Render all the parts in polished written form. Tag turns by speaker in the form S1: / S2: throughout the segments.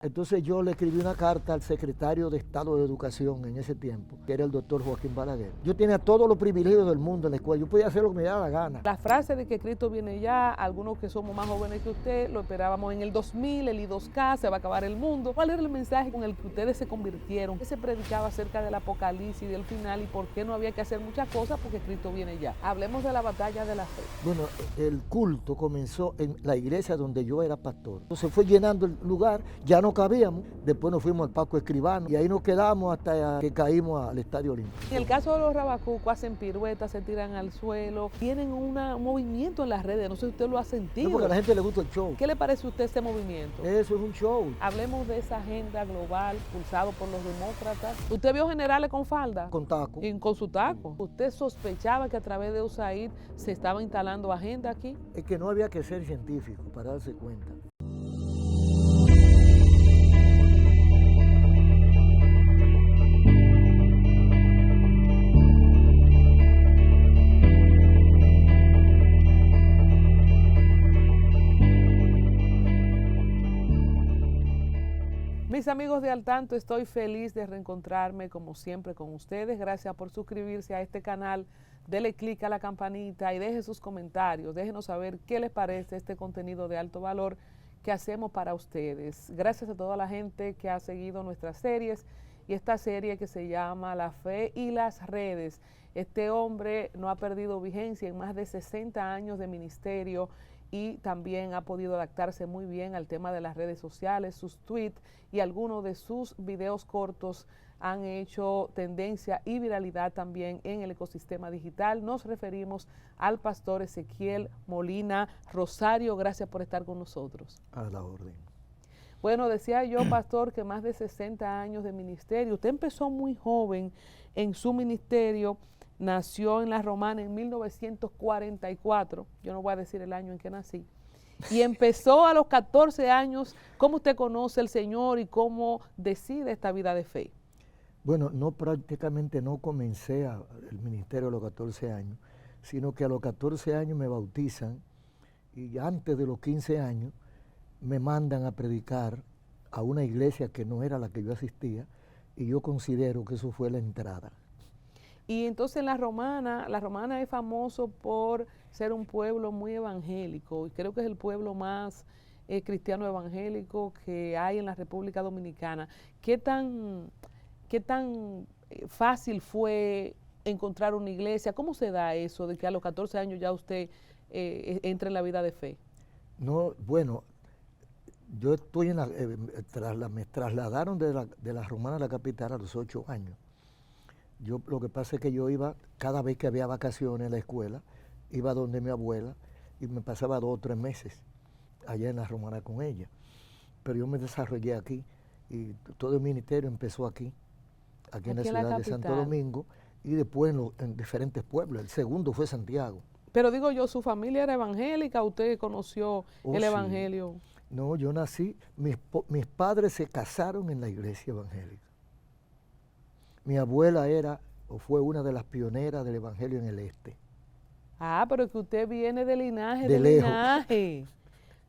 S1: Entonces yo le escribí una carta al secretario de Estado de Educación en ese tiempo, que era el doctor Joaquín Balaguer. Yo tenía todos los privilegios del mundo en la escuela, yo podía hacer lo que me diera la gana.
S2: La frase de que Cristo viene ya, algunos que somos más jóvenes que usted, lo esperábamos en el 2000, el I2K, se va a acabar el mundo. ¿Cuál era el mensaje con el que ustedes se convirtieron? ¿Qué se predicaba acerca del apocalipsis y del final y por qué no había que hacer muchas cosas porque Cristo viene ya? Hablemos de la batalla de la fe.
S1: Bueno, el culto comenzó en la iglesia donde yo era pastor. Entonces fue llenando el lugar, ya no cabíamos, después nos fuimos al Paco Escribano y ahí nos quedamos hasta que caímos al Estadio Olímpico.
S2: En el caso de los rabacucos, hacen piruetas, se tiran al suelo, tienen un movimiento en las redes, no sé si usted lo ha sentido.
S1: No, porque a la gente le gusta el show.
S2: ¿Qué le parece a usted ese movimiento?
S1: Eso es un show.
S2: Hablemos de esa agenda global pulsado por los demócratas. ¿Usted vio generales con falda?
S1: Con taco.
S2: Y con su taco. ¿Usted sospechaba que a través de USAID se estaba instalando agenda aquí?
S1: Es que no había que ser científico para darse cuenta.
S2: Mis amigos de Al Tanto, estoy feliz de reencontrarme como siempre con ustedes. Gracias por suscribirse a este canal, dele clic a la campanita y deje sus comentarios. Déjenos saber qué les parece este contenido de alto valor que hacemos para ustedes. Gracias a toda la gente que ha seguido nuestras series y esta serie que se llama La Fe y las Redes. Este hombre no ha perdido vigencia en más de 60 años de ministerio y también ha podido adaptarse muy bien al tema de las redes sociales. Sus tweets y algunos de sus videos cortos han hecho tendencia y viralidad también en el ecosistema digital. Nos referimos al pastor Ezequiel Molina Rosario. Gracias por estar con nosotros.
S1: A la orden.
S2: Bueno, decía yo, pastor, que más de 60 años de ministerio. Usted empezó muy joven en su ministerio. Nació en La Romana en 1944, yo no voy a decir el año en que nací, y empezó a los 14 años. ¿Cómo usted conoce al Señor y cómo decide esta vida de fe?
S1: Bueno, prácticamente no comencé el ministerio a los 14 años, sino que a los 14 años me bautizan y antes de los 15 años me mandan a predicar a una iglesia que no era la que yo asistía y yo considero que eso fue la entrada.
S2: Y entonces La Romana es famoso por ser un pueblo muy evangélico y creo que es el pueblo más cristiano evangélico que hay en la República Dominicana. ¿Qué tan fácil fue encontrar una iglesia? ¿Cómo se da eso de que a los 14 años ya usted entre en la vida de fe?
S1: No, bueno, yo estoy me trasladaron de la Romana a la capital a los 8 años. Lo que pasa es que yo iba, cada vez que había vacaciones en la escuela, iba donde mi abuela y me pasaba 2 o 3 meses allá en La Romana con ella. Pero yo me desarrollé aquí y todo el ministerio empezó aquí en la ciudad de Santo Domingo y después en diferentes pueblos. El segundo fue Santiago.
S2: Pero digo yo, ¿su familia era evangélica? ¿Usted conoció el evangelio?
S1: No, yo nací, mis padres se casaron en la iglesia evangélica. Mi abuela fue una de las pioneras del evangelio en el este.
S2: Ah, pero que usted viene de linaje,
S1: de
S2: linaje.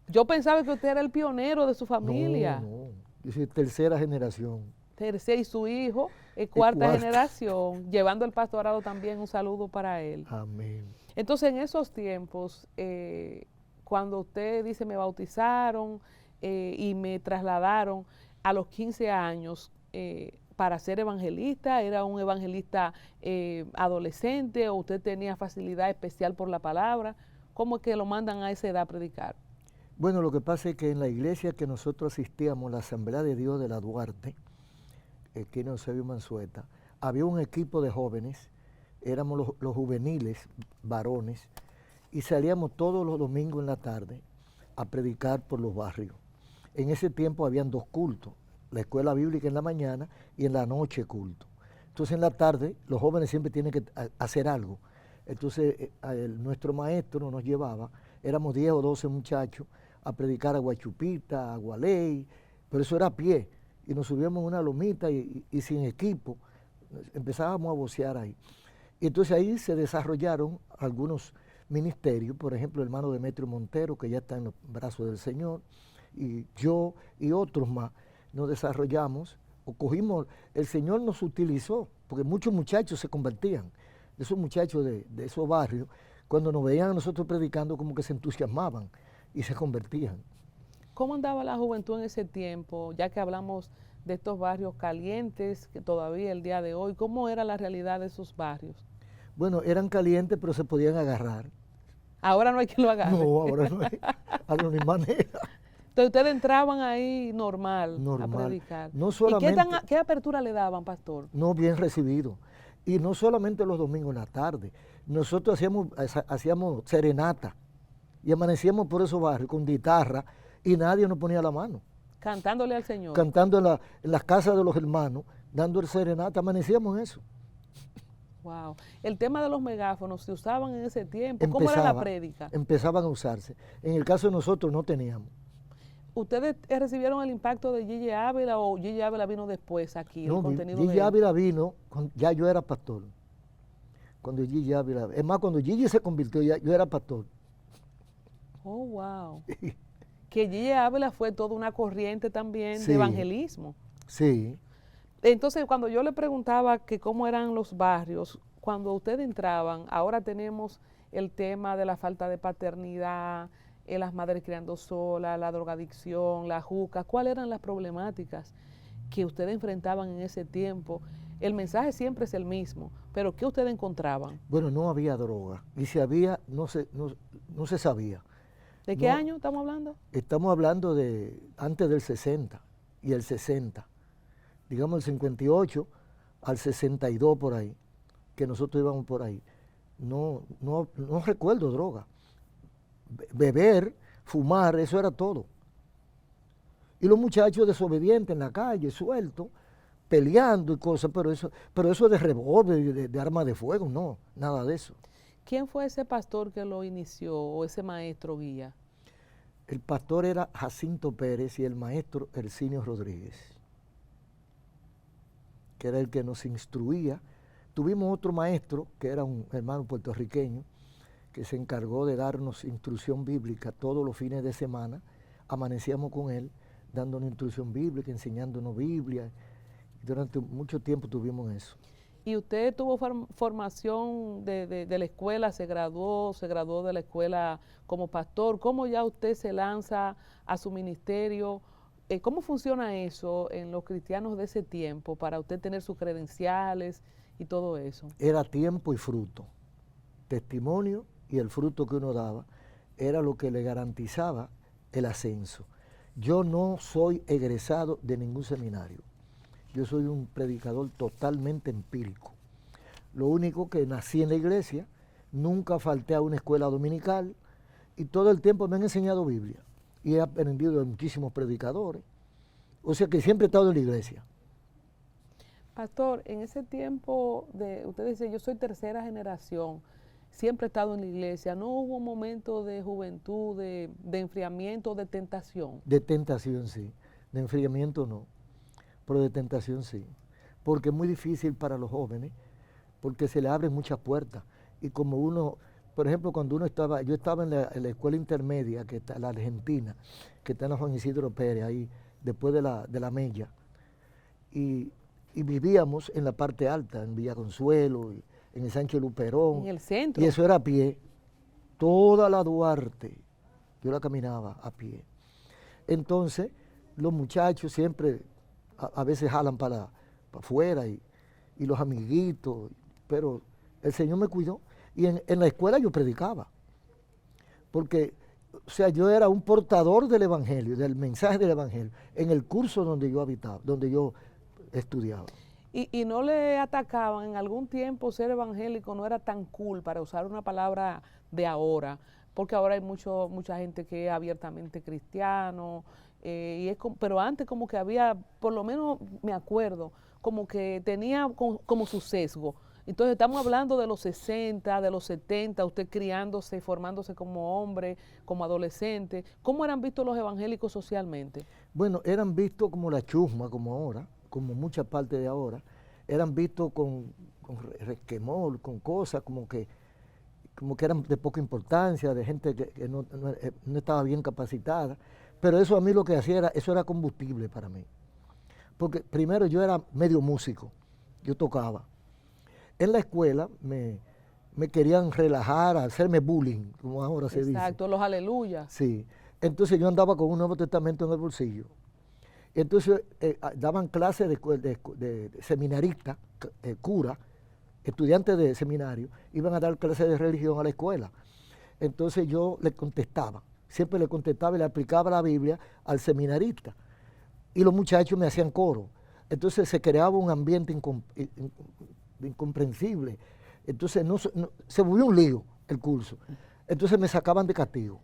S2: Yo pensaba que usted era el pionero de su familia.
S1: No, yo soy tercera generación.
S2: Tercera, y su hijo es cuarta generación, llevando el pastorado también, un saludo para él.
S1: Amén.
S2: Entonces, en esos tiempos, cuando usted dice me bautizaron y me trasladaron a los 15 años, para ser evangelista, ¿era un evangelista adolescente o usted tenía facilidad especial por la palabra? ¿Cómo es que lo mandan a esa edad a predicar?
S1: Bueno, lo que pasa es que en la iglesia que nosotros asistíamos, la Asamblea de Dios de la Duarte, aquí en Eusebio Mansueta, había un equipo de jóvenes, éramos los juveniles, varones, y salíamos todos los domingos en la tarde a predicar por los barrios. En ese tiempo habían 2 cultos, la escuela bíblica en la mañana y en la noche culto. Entonces en la tarde los jóvenes siempre tienen que hacer algo. Entonces nuestro maestro nos llevaba, éramos 10 o 12 muchachos, a predicar a Guachupita, a Gualey, pero eso era a pie. Y nos subíamos en una lomita y sin equipo, empezábamos a vocear ahí. Y entonces ahí se desarrollaron algunos ministerios, por ejemplo el hermano Demetrio Montero, que ya está en los brazos del Señor, y yo y otros más. nos desarrollamos, o cogimos, el Señor nos utilizó, porque muchos muchachos se convertían, esos muchachos de esos barrios, cuando nos veían a nosotros predicando, como que se entusiasmaban y se convertían.
S2: ¿Cómo andaba la juventud en ese tiempo? Ya que hablamos de estos barrios calientes, que todavía el día de hoy, ¿cómo era la realidad de esos barrios?
S1: Bueno, eran calientes, pero se podían agarrar.
S2: Ahora no hay quien lo agarre.
S1: No, ahora no hay, ahora no hay manera.
S2: Entonces ustedes entraban ahí normal a
S1: Normal.
S2: predicar.
S1: No
S2: ¿Y
S1: solamente,
S2: qué apertura le daban, pastor?
S1: no bien recibido. Y no solamente los domingos en la tarde. Nosotros hacíamos serenata y amanecíamos por esos barrios con guitarra y nadie nos ponía la mano.
S2: Cantándole al Señor.
S1: Cantando en las casas de los hermanos, dando el serenata, amanecíamos en eso.
S2: Wow. El tema de los megáfonos, ¿se usaban en ese tiempo? ¿Cómo era la prédica?
S1: Empezaban a usarse. En el caso de nosotros no teníamos.
S2: ¿Ustedes recibieron el impacto de Gigi Ávila o Gigi Ávila vino después aquí?
S1: No,
S2: el contenido
S1: Gigi
S2: de
S1: Ávila vino, ya yo era pastor. Cuando Gigi Ávila, es más, cuando Gigi se convirtió, yo era pastor.
S2: Oh, wow. Que Gigi Ávila fue toda una corriente también
S1: Sí.
S2: de evangelismo.
S1: Sí.
S2: Entonces, cuando yo le preguntaba que cómo eran los barrios, cuando ustedes entraban, ahora tenemos el tema de la falta de paternidad, las madres criando solas, la drogadicción, la juca. ¿Cuáles eran las problemáticas que ustedes enfrentaban en ese tiempo? El mensaje siempre es el mismo, pero ¿qué ustedes encontraban?
S1: Bueno, no había droga. Y si había, no se sabía.
S2: ¿De qué
S1: No.
S2: año estamos hablando?
S1: Estamos hablando de antes del 60 y el 60. Digamos el 58 al 62 por ahí, que nosotros íbamos por ahí. No recuerdo droga. Beber, fumar, eso era todo. Y los muchachos desobedientes en la calle, sueltos, peleando y cosas, pero eso de revólver, de arma de fuego, no, nada de eso.
S2: ¿Quién fue ese pastor que lo inició o ese maestro guía?
S1: El pastor era Jacinto Pérez y el maestro Hercinio Rodríguez, que era el que nos instruía. Tuvimos otro maestro, que era un hermano puertorriqueño, que se encargó de darnos instrucción bíblica todos los fines de semana. Amanecíamos con él, dándonos instrucción bíblica, enseñándonos Biblia. Durante mucho tiempo tuvimos eso.
S2: ¿Y usted tuvo formación de la escuela, se graduó de la escuela como pastor? ¿Cómo ya usted se lanza a su ministerio? ¿Cómo funciona eso en los cristianos de ese tiempo para usted tener sus credenciales y todo eso?
S1: Era tiempo y fruto. Testimonio y el fruto que uno daba era lo que le garantizaba el ascenso. Yo no soy egresado de ningún seminario. Yo soy un predicador totalmente empírico. Lo único que nací en la iglesia, nunca falté a una escuela dominical y todo el tiempo me han enseñado Biblia. Y he aprendido de muchísimos predicadores. O sea que siempre he estado en la iglesia.
S2: Pastor, en ese tiempo, usted dice, yo soy tercera generación, siempre he estado en la iglesia. ¿No hubo un momento de juventud, de enfriamiento, de tentación?
S1: De tentación sí, de enfriamiento no, pero de tentación sí. Porque es muy difícil para los jóvenes, porque se le abren muchas puertas. Y como uno, por ejemplo, cuando yo estaba en la escuela intermedia, que está la Argentina, que está en la Juan Isidro Pérez, ahí, después de la Mella, y vivíamos en la parte alta, en Villa Consuelo, en el Sánchez Luperón.
S2: En el centro.
S1: Y eso era a pie. Toda la Duarte, yo la caminaba a pie. Entonces, los muchachos siempre, a veces jalan para afuera y los amiguitos, pero el Señor me cuidó. Y en la escuela yo predicaba, porque, o sea, yo era un portador del Evangelio, del mensaje del Evangelio, en el curso donde yo habitaba, donde yo estudiaba.
S2: ¿Y no le atacaban en algún tiempo ser evangélico no era tan cool, para usar una palabra de ahora? Porque ahora hay mucha gente que es abiertamente cristiano, pero antes como que había, por lo menos me acuerdo, como que tenía como su sesgo. Entonces estamos hablando de los 60, de los 70, usted criándose, formándose como hombre, como adolescente. ¿Cómo eran vistos los evangélicos socialmente?
S1: Bueno, eran vistos como la chusma, como ahora, como mucha parte de ahora. Eran vistos con resquemor, con cosas como que eran de poca importancia, de gente que no estaba bien capacitada. Pero eso a mí lo que hacía eso era combustible para mí. porque primero yo era medio músico, yo tocaba. En la escuela me querían relajar, hacerme bullying, como ahora se dice.
S2: Exacto, los aleluyas.
S1: Sí, entonces yo andaba con un Nuevo Testamento en el bolsillo. Entonces daban clases de seminaristas, cura, estudiantes de seminario, iban a dar clases de religión a la escuela. Entonces yo le contestaba, siempre le contestaba y le aplicaba la Biblia al seminarista. Y los muchachos me hacían coro. Entonces se creaba un ambiente incomprensible. Entonces se volvió un lío el curso. Entonces me sacaban de castigo.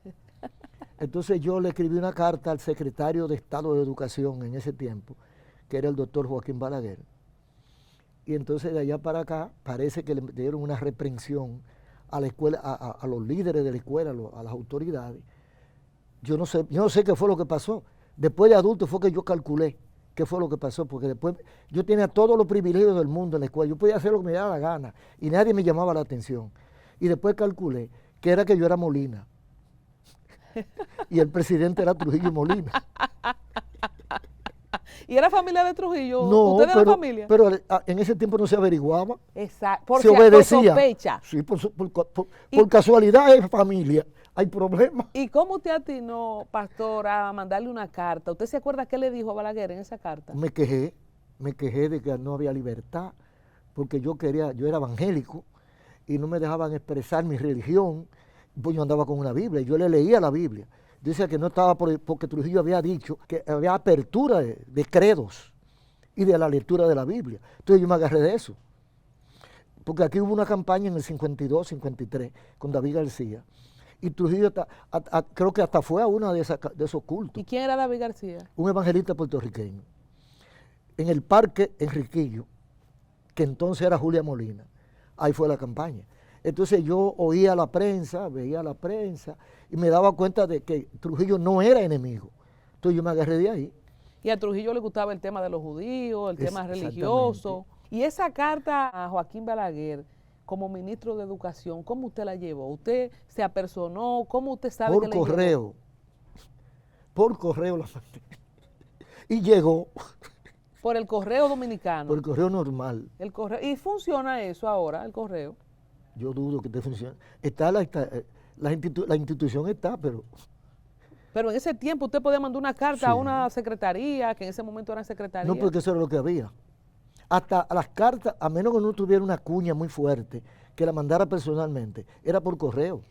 S1: Entonces yo le escribí una carta al secretario de Estado de Educación en ese tiempo, que era el doctor Joaquín Balaguer. Y entonces de allá para acá parece que le dieron una reprensión a la escuela, a los líderes de la escuela, a las autoridades. Yo no sé qué fue lo que pasó. Después de adulto fue que yo calculé qué fue lo que pasó, porque después yo tenía todos los privilegios del mundo en la escuela. Yo podía hacer lo que me daba la gana y nadie me llamaba la atención. Y después calculé que era que yo era Molina. Y el presidente era Trujillo Molina.
S2: ¿Y era familia de Trujillo?
S1: No,
S2: ¿Usted era familia?
S1: pero en ese tiempo no se averiguaba.
S2: Exacto,
S1: Se obedecía.
S2: por sospecha.
S1: Sí, por casualidad es familia. Hay problemas.
S2: ¿Y cómo usted atinó, pastor, a mandarle una carta? ¿Usted se acuerda qué le dijo a Balaguer en esa carta?
S1: Me quejé de que no había libertad, porque yo era evangélico y no me dejaban expresar mi religión, pues yo andaba con una Biblia y yo le leía la Biblia. Dice que no estaba porque Trujillo había dicho que había apertura de credos y de la lectura de la Biblia. Entonces yo me agarré de eso. Porque aquí hubo una campaña en el 52, 53 con David García. Y Trujillo creo que hasta fue a uno de esos cultos.
S2: ¿Y quién era David García?
S1: Un evangelista puertorriqueño. En el Parque Enriquillo, que entonces era Julia Molina. Ahí fue la campaña. Entonces yo oía la prensa, veía la prensa y me daba cuenta de que Trujillo no era enemigo. Entonces yo me agarré de ahí.
S2: Y a Trujillo le gustaba el tema de los judíos, el tema religioso. Y esa carta a Joaquín Balaguer, como ministro de Educación, ¿cómo usted la llevó? ¿Usted se apersonó? ¿Cómo usted sabe que le
S1: llegó? Por correo la mandé. Y llegó.
S2: Por el correo dominicano.
S1: Por el correo normal.
S2: El correo. ¿Y funciona eso ahora, el correo?
S1: Yo dudo que te funcione. La institución está, pero...
S2: Pero en ese tiempo usted podía mandar una carta a una secretaría, que en ese momento era secretaría.
S1: No, porque eso era lo que había. Hasta a las cartas, a menos que no tuviera una cuña muy fuerte, que la mandara personalmente, era por correo.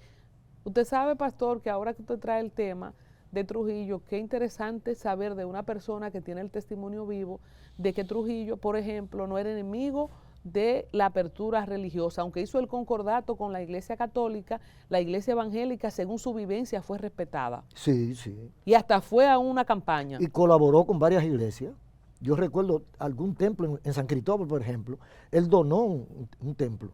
S2: Usted sabe, pastor, que ahora que usted trae el tema de Trujillo, qué interesante saber de una persona que tiene el testimonio vivo de que Trujillo, por ejemplo, no era enemigo de la apertura religiosa, aunque hizo el concordato con la Iglesia Católica, la Iglesia Evangélica, según su vivencia, fue respetada.
S1: Sí, sí.
S2: Y hasta fue a una campaña.
S1: Y colaboró con varias iglesias. Yo recuerdo algún templo en San Cristóbal, por ejemplo, él donó un templo.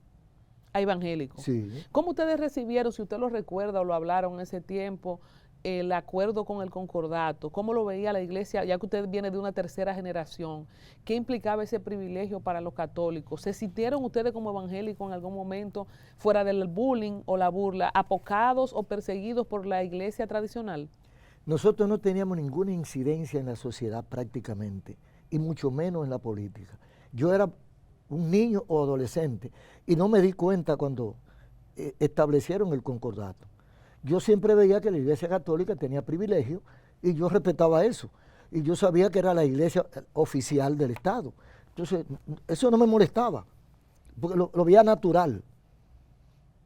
S2: A evangélicos.
S1: Sí.
S2: ¿Cómo ustedes recibieron, si usted lo recuerda o lo hablaron en ese tiempo, el acuerdo con el concordato? ¿Cómo lo veía la iglesia, ya que usted viene de una tercera generación? ¿Qué implicaba ese privilegio para los católicos? ¿Se sintieron ustedes como evangélicos en algún momento, fuera del bullying o la burla, apocados o perseguidos por la iglesia tradicional?
S1: Nosotros no teníamos ninguna incidencia en la sociedad prácticamente, y mucho menos en la política. Yo era un niño o adolescente y no me di cuenta cuando establecieron el concordato. Yo siempre veía que la Iglesia Católica tenía privilegio y yo respetaba eso. Y yo sabía que era la iglesia oficial del Estado. Entonces, eso no me molestaba, porque lo veía natural.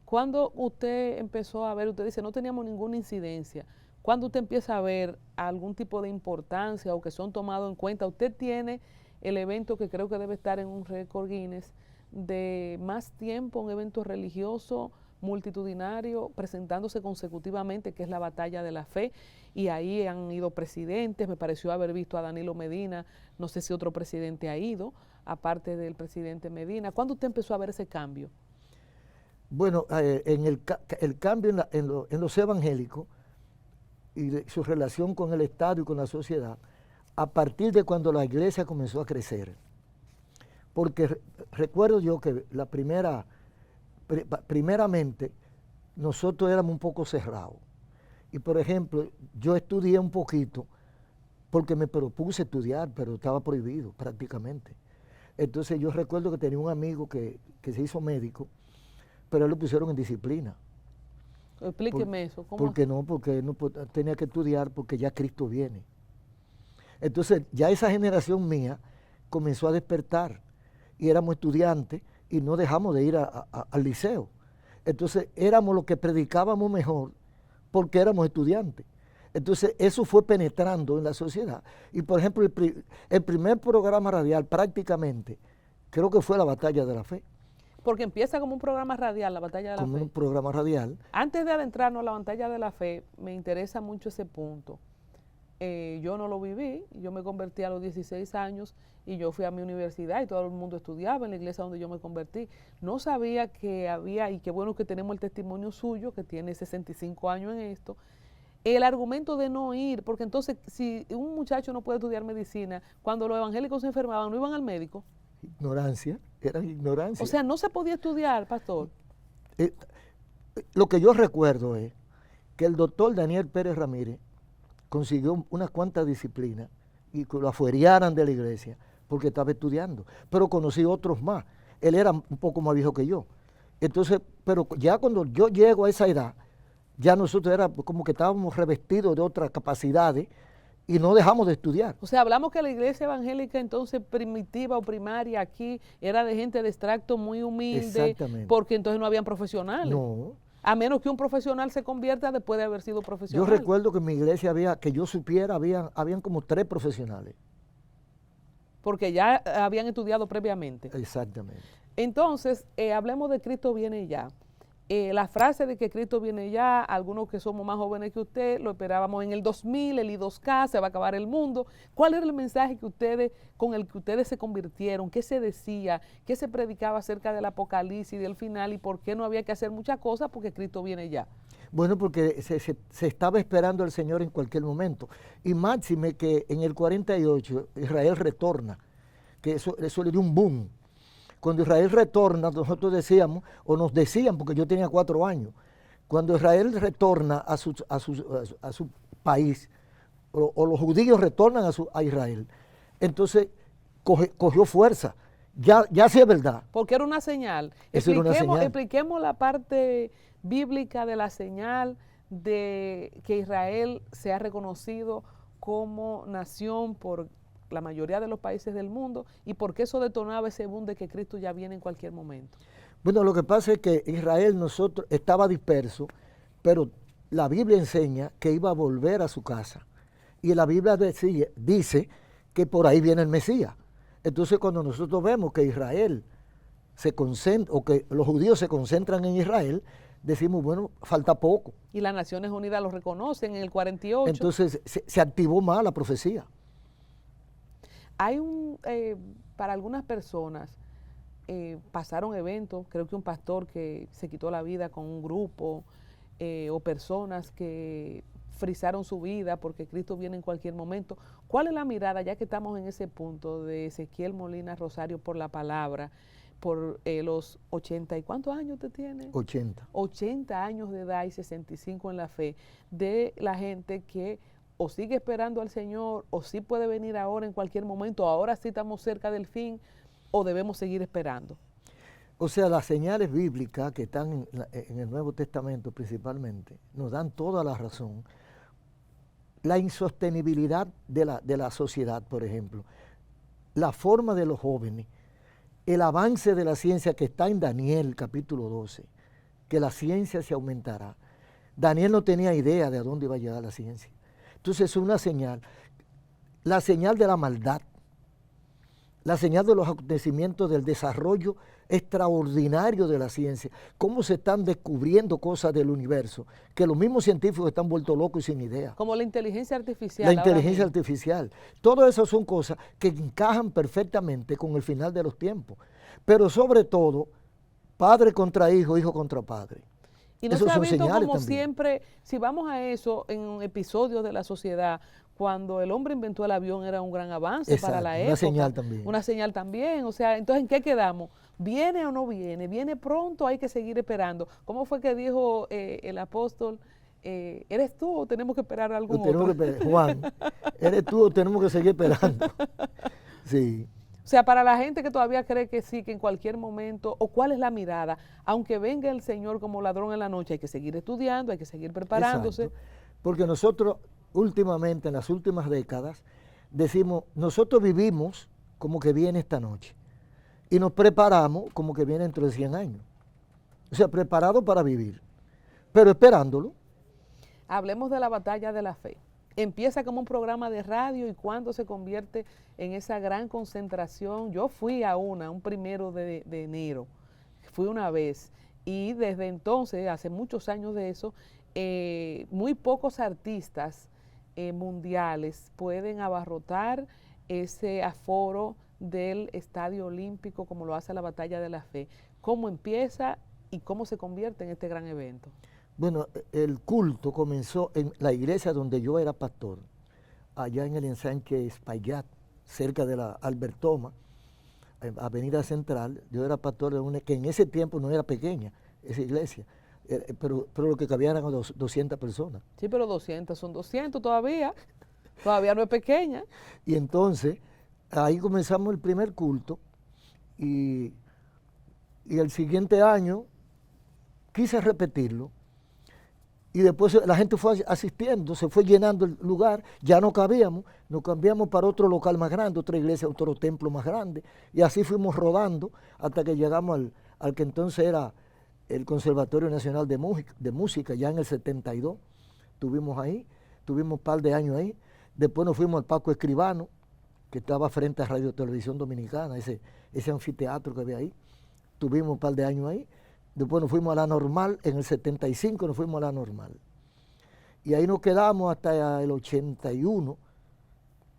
S2: Cuando usted empezó a ver, usted dice, no teníamos ninguna incidencia. Cuando usted empieza a ver algún tipo de importancia o que son tomados en cuenta, usted tiene el evento que creo que debe estar en un récord Guinness de más tiempo, un evento religioso multitudinario presentándose consecutivamente, que es la Batalla de la Fe, y ahí han ido presidentes. Me pareció haber visto a Danilo Medina, no sé si otro presidente ha ido, aparte del presidente Medina. ¿Cuándo usted empezó a ver ese cambio?
S1: Bueno, en el cambio en los evangélicos y su relación con el Estado y con la sociedad, a partir de cuando la iglesia comenzó a crecer. Porque recuerdo yo que primeramente nosotros éramos un poco cerrados. Y por ejemplo, yo estudié un poquito porque me propuse estudiar, pero estaba prohibido prácticamente. Entonces yo recuerdo que tenía un amigo que se hizo médico, pero él lo pusieron en disciplina.
S2: Explíqueme eso.
S1: Porque él no tenía que estudiar porque ya Cristo viene. Entonces ya esa generación mía comenzó a despertar y éramos estudiantes y no dejamos de ir al liceo. Entonces éramos los que predicábamos mejor porque éramos estudiantes. Entonces eso fue penetrando en la sociedad. Y por ejemplo el primer programa radial prácticamente creo que fue la Batalla de la Fe.
S2: Porque empieza como un programa radial, la Batalla de la Fe.
S1: Como un programa radial.
S2: Antes de adentrarnos a la Batalla de la Fe, me interesa mucho ese punto. Yo no lo viví, yo me convertí a los 16 años y yo fui a mi universidad y todo el mundo estudiaba en la iglesia donde yo me convertí. No sabía que había, y qué bueno que tenemos el testimonio suyo, que tiene 65 años en esto, el argumento de no ir, porque entonces si un muchacho no puede estudiar medicina, cuando los evangélicos se enfermaban, ¿no iban al médico?
S1: Ignorancia, era ignorancia.
S2: O sea, no se podía estudiar, pastor.
S1: Lo que yo recuerdo es que el doctor Daniel Pérez Ramírez consiguió unas cuantas disciplinas y que lo afuerearan de la iglesia porque estaba estudiando. Pero conocí otros más. Él era un poco más viejo que yo. Entonces, pero ya cuando yo llego a esa edad, ya nosotros era como que estábamos revestidos de otras capacidades y no dejamos de estudiar.
S2: O sea, hablamos que la iglesia evangélica entonces primitiva o primaria aquí era de gente de extracto muy humilde, porque entonces no habían profesionales.
S1: No.
S2: A menos que un profesional se convierta después de haber sido profesional.
S1: Yo recuerdo que en mi iglesia que yo supiera, habían como 3 profesionales.
S2: Porque ya habían estudiado previamente.
S1: Exactamente.
S2: Entonces, hablemos de Cristo viene ya. La frase de que Cristo viene ya, algunos que somos más jóvenes que usted, lo esperábamos en el 2000, el I2K, se va a acabar el mundo. ¿Cuál era el mensaje con el que ustedes se convirtieron? ¿Qué se decía? ¿Qué se predicaba acerca del apocalipsis y del final? ¿Y por qué no había que hacer muchas cosas? Porque Cristo viene ya.
S1: Bueno, porque se estaba esperando al Señor en cualquier momento. Y máxime que en el 48 Israel retorna, que eso le dio un boom. Cuando Israel retorna, nosotros decíamos, o nos decían, porque yo tenía 4 años, cuando Israel retorna a su país, o los judíos retornan a Israel, entonces cogió fuerza. Ya sí es verdad.
S2: Porque era una señal. Expliquemos la parte bíblica de la señal de que Israel se ha reconocido como nación por la mayoría de los países del mundo y por qué eso detonaba ese boom de que Cristo ya viene en cualquier momento.
S1: Bueno, lo que pasa es que Israel estaba disperso, pero la Biblia enseña que iba a volver a su casa. Y la Biblia dice que por ahí viene el Mesías. Entonces cuando nosotros vemos que Israel se concentra, o que los judíos se concentran en Israel, decimos, bueno, falta poco.
S2: Y las Naciones Unidas lo reconocen en el 48.
S1: Entonces se activó más la profecía.
S2: Hay para algunas personas, pasaron eventos, creo que un pastor que se quitó la vida con un grupo, o personas que frisaron su vida porque Cristo viene en cualquier momento. ¿Cuál es la mirada, ya que estamos en ese punto, de Ezequiel Molina Rosario por la palabra, por los 80, ¿y cuántos años usted tiene?
S1: 80.
S2: 80 años de edad y 65 en la fe, de la gente que o sigue esperando al Señor, o sí puede venir ahora en cualquier momento, ahora sí estamos cerca del fin, o debemos seguir esperando?
S1: O sea, las señales bíblicas que están en el Nuevo Testamento principalmente, nos dan toda la razón. La insostenibilidad de la sociedad, por ejemplo, la forma de los jóvenes, el avance de la ciencia que está en Daniel capítulo 12, que la ciencia se aumentará. Daniel no tenía idea de a dónde iba a llegar la ciencia. Entonces es una señal, la señal de la maldad, la señal de los acontecimientos del desarrollo extraordinario de la ciencia, cómo se están descubriendo cosas del universo, que los mismos científicos están vueltos locos y sin idea.
S2: Como la inteligencia artificial.
S1: La inteligencia artificial. Todas esas son cosas que encajan perfectamente con el final de los tiempos. Pero sobre todo, padre contra hijo, hijo contra padre.
S2: Y no se ha visto como siempre, si vamos a eso, en episodios de la sociedad, cuando el hombre inventó el avión era un gran avance. Exacto, para la época.
S1: Una señal también.
S2: Una señal también. O sea, entonces, ¿en qué quedamos? ¿Viene o no viene? ¿Viene pronto? Hay que seguir esperando. ¿Cómo fue que dijo el apóstol ¿eres tú o tenemos que esperar a algún
S1: Tenemos
S2: otro?
S1: Juan, ¿eres tú o tenemos que seguir esperando? Sí.
S2: O sea, para la gente que todavía cree que sí, que en cualquier momento, o cuál es la mirada, aunque venga el Señor como ladrón en la noche, hay que seguir estudiando, hay que seguir preparándose.
S1: Exacto. Porque nosotros últimamente, en las últimas décadas, decimos, nosotros vivimos como que viene esta noche y nos preparamos como que viene dentro de 100 años. O sea, preparados para vivir, pero esperándolo.
S2: Hablemos de la batalla de la fe. Empieza como un programa de radio y cuando se convierte en esa gran concentración. Yo fui a un 1 de enero, fui una vez y desde entonces, hace muchos años de eso, muy pocos artistas mundiales pueden abarrotar ese aforo del Estadio Olímpico como lo hace la Batalla de la Fe. ¿Cómo empieza y cómo se convierte en este gran evento?
S1: Bueno, el culto comenzó en la iglesia donde yo era pastor, allá en el ensanche Espaillat, cerca de la Albertoma, Avenida Central. Yo era pastor de una que en ese tiempo no era pequeña, esa iglesia, pero lo que cabían eran 200 personas.
S2: Sí, pero 200 son 200 todavía no es pequeña.
S1: Y entonces, ahí comenzamos el primer culto y el siguiente año quise repetirlo. Y después la gente fue asistiendo, se fue llenando el lugar, ya no cabíamos, nos cambiamos para otro local más grande, otra iglesia, otro templo más grande, y así fuimos rodando hasta que llegamos al que entonces era el Conservatorio Nacional de Música, ya en el 72, tuvimos un par de años ahí, después nos fuimos al Paco Escribano, que estaba frente a Radio Televisión Dominicana, ese anfiteatro que había ahí, tuvimos un par de años ahí. Después nos fuimos a la Normal, en el 75 nos fuimos a la Normal. Y ahí nos quedamos hasta el 81,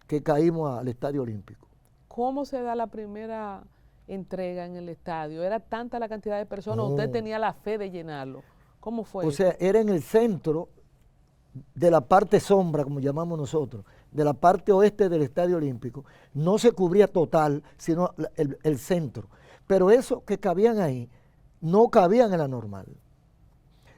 S1: que caímos al Estadio Olímpico.
S2: ¿Cómo se da la primera entrega en el estadio? ¿Era tanta la cantidad de personas?
S1: No.
S2: ¿Usted tenía la fe de llenarlo? ¿Cómo fue
S1: O
S2: eso?
S1: sea, era en el centro de la parte sombra, como llamamos nosotros, de la parte oeste del Estadio Olímpico. No se cubría total, sino el centro. Pero esos que cabían ahí, no cabían en la Normal.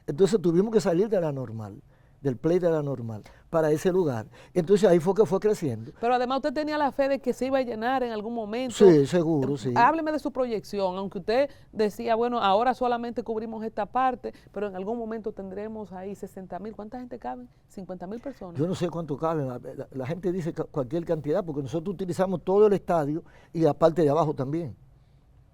S1: Entonces tuvimos que salir de la Normal, del play de la Normal, para ese lugar. Entonces ahí fue que fue creciendo.
S2: Pero además usted tenía la fe de que se iba a llenar en algún momento.
S1: Sí, seguro, sí.
S2: Hábleme de su proyección, aunque usted decía, bueno, ahora solamente cubrimos esta parte, pero en algún momento tendremos ahí 60,000. ¿Cuánta gente caben? 50,000 personas.
S1: Yo no sé cuánto caben. La gente dice cualquier cantidad, porque nosotros utilizamos todo el estadio y la parte de abajo también.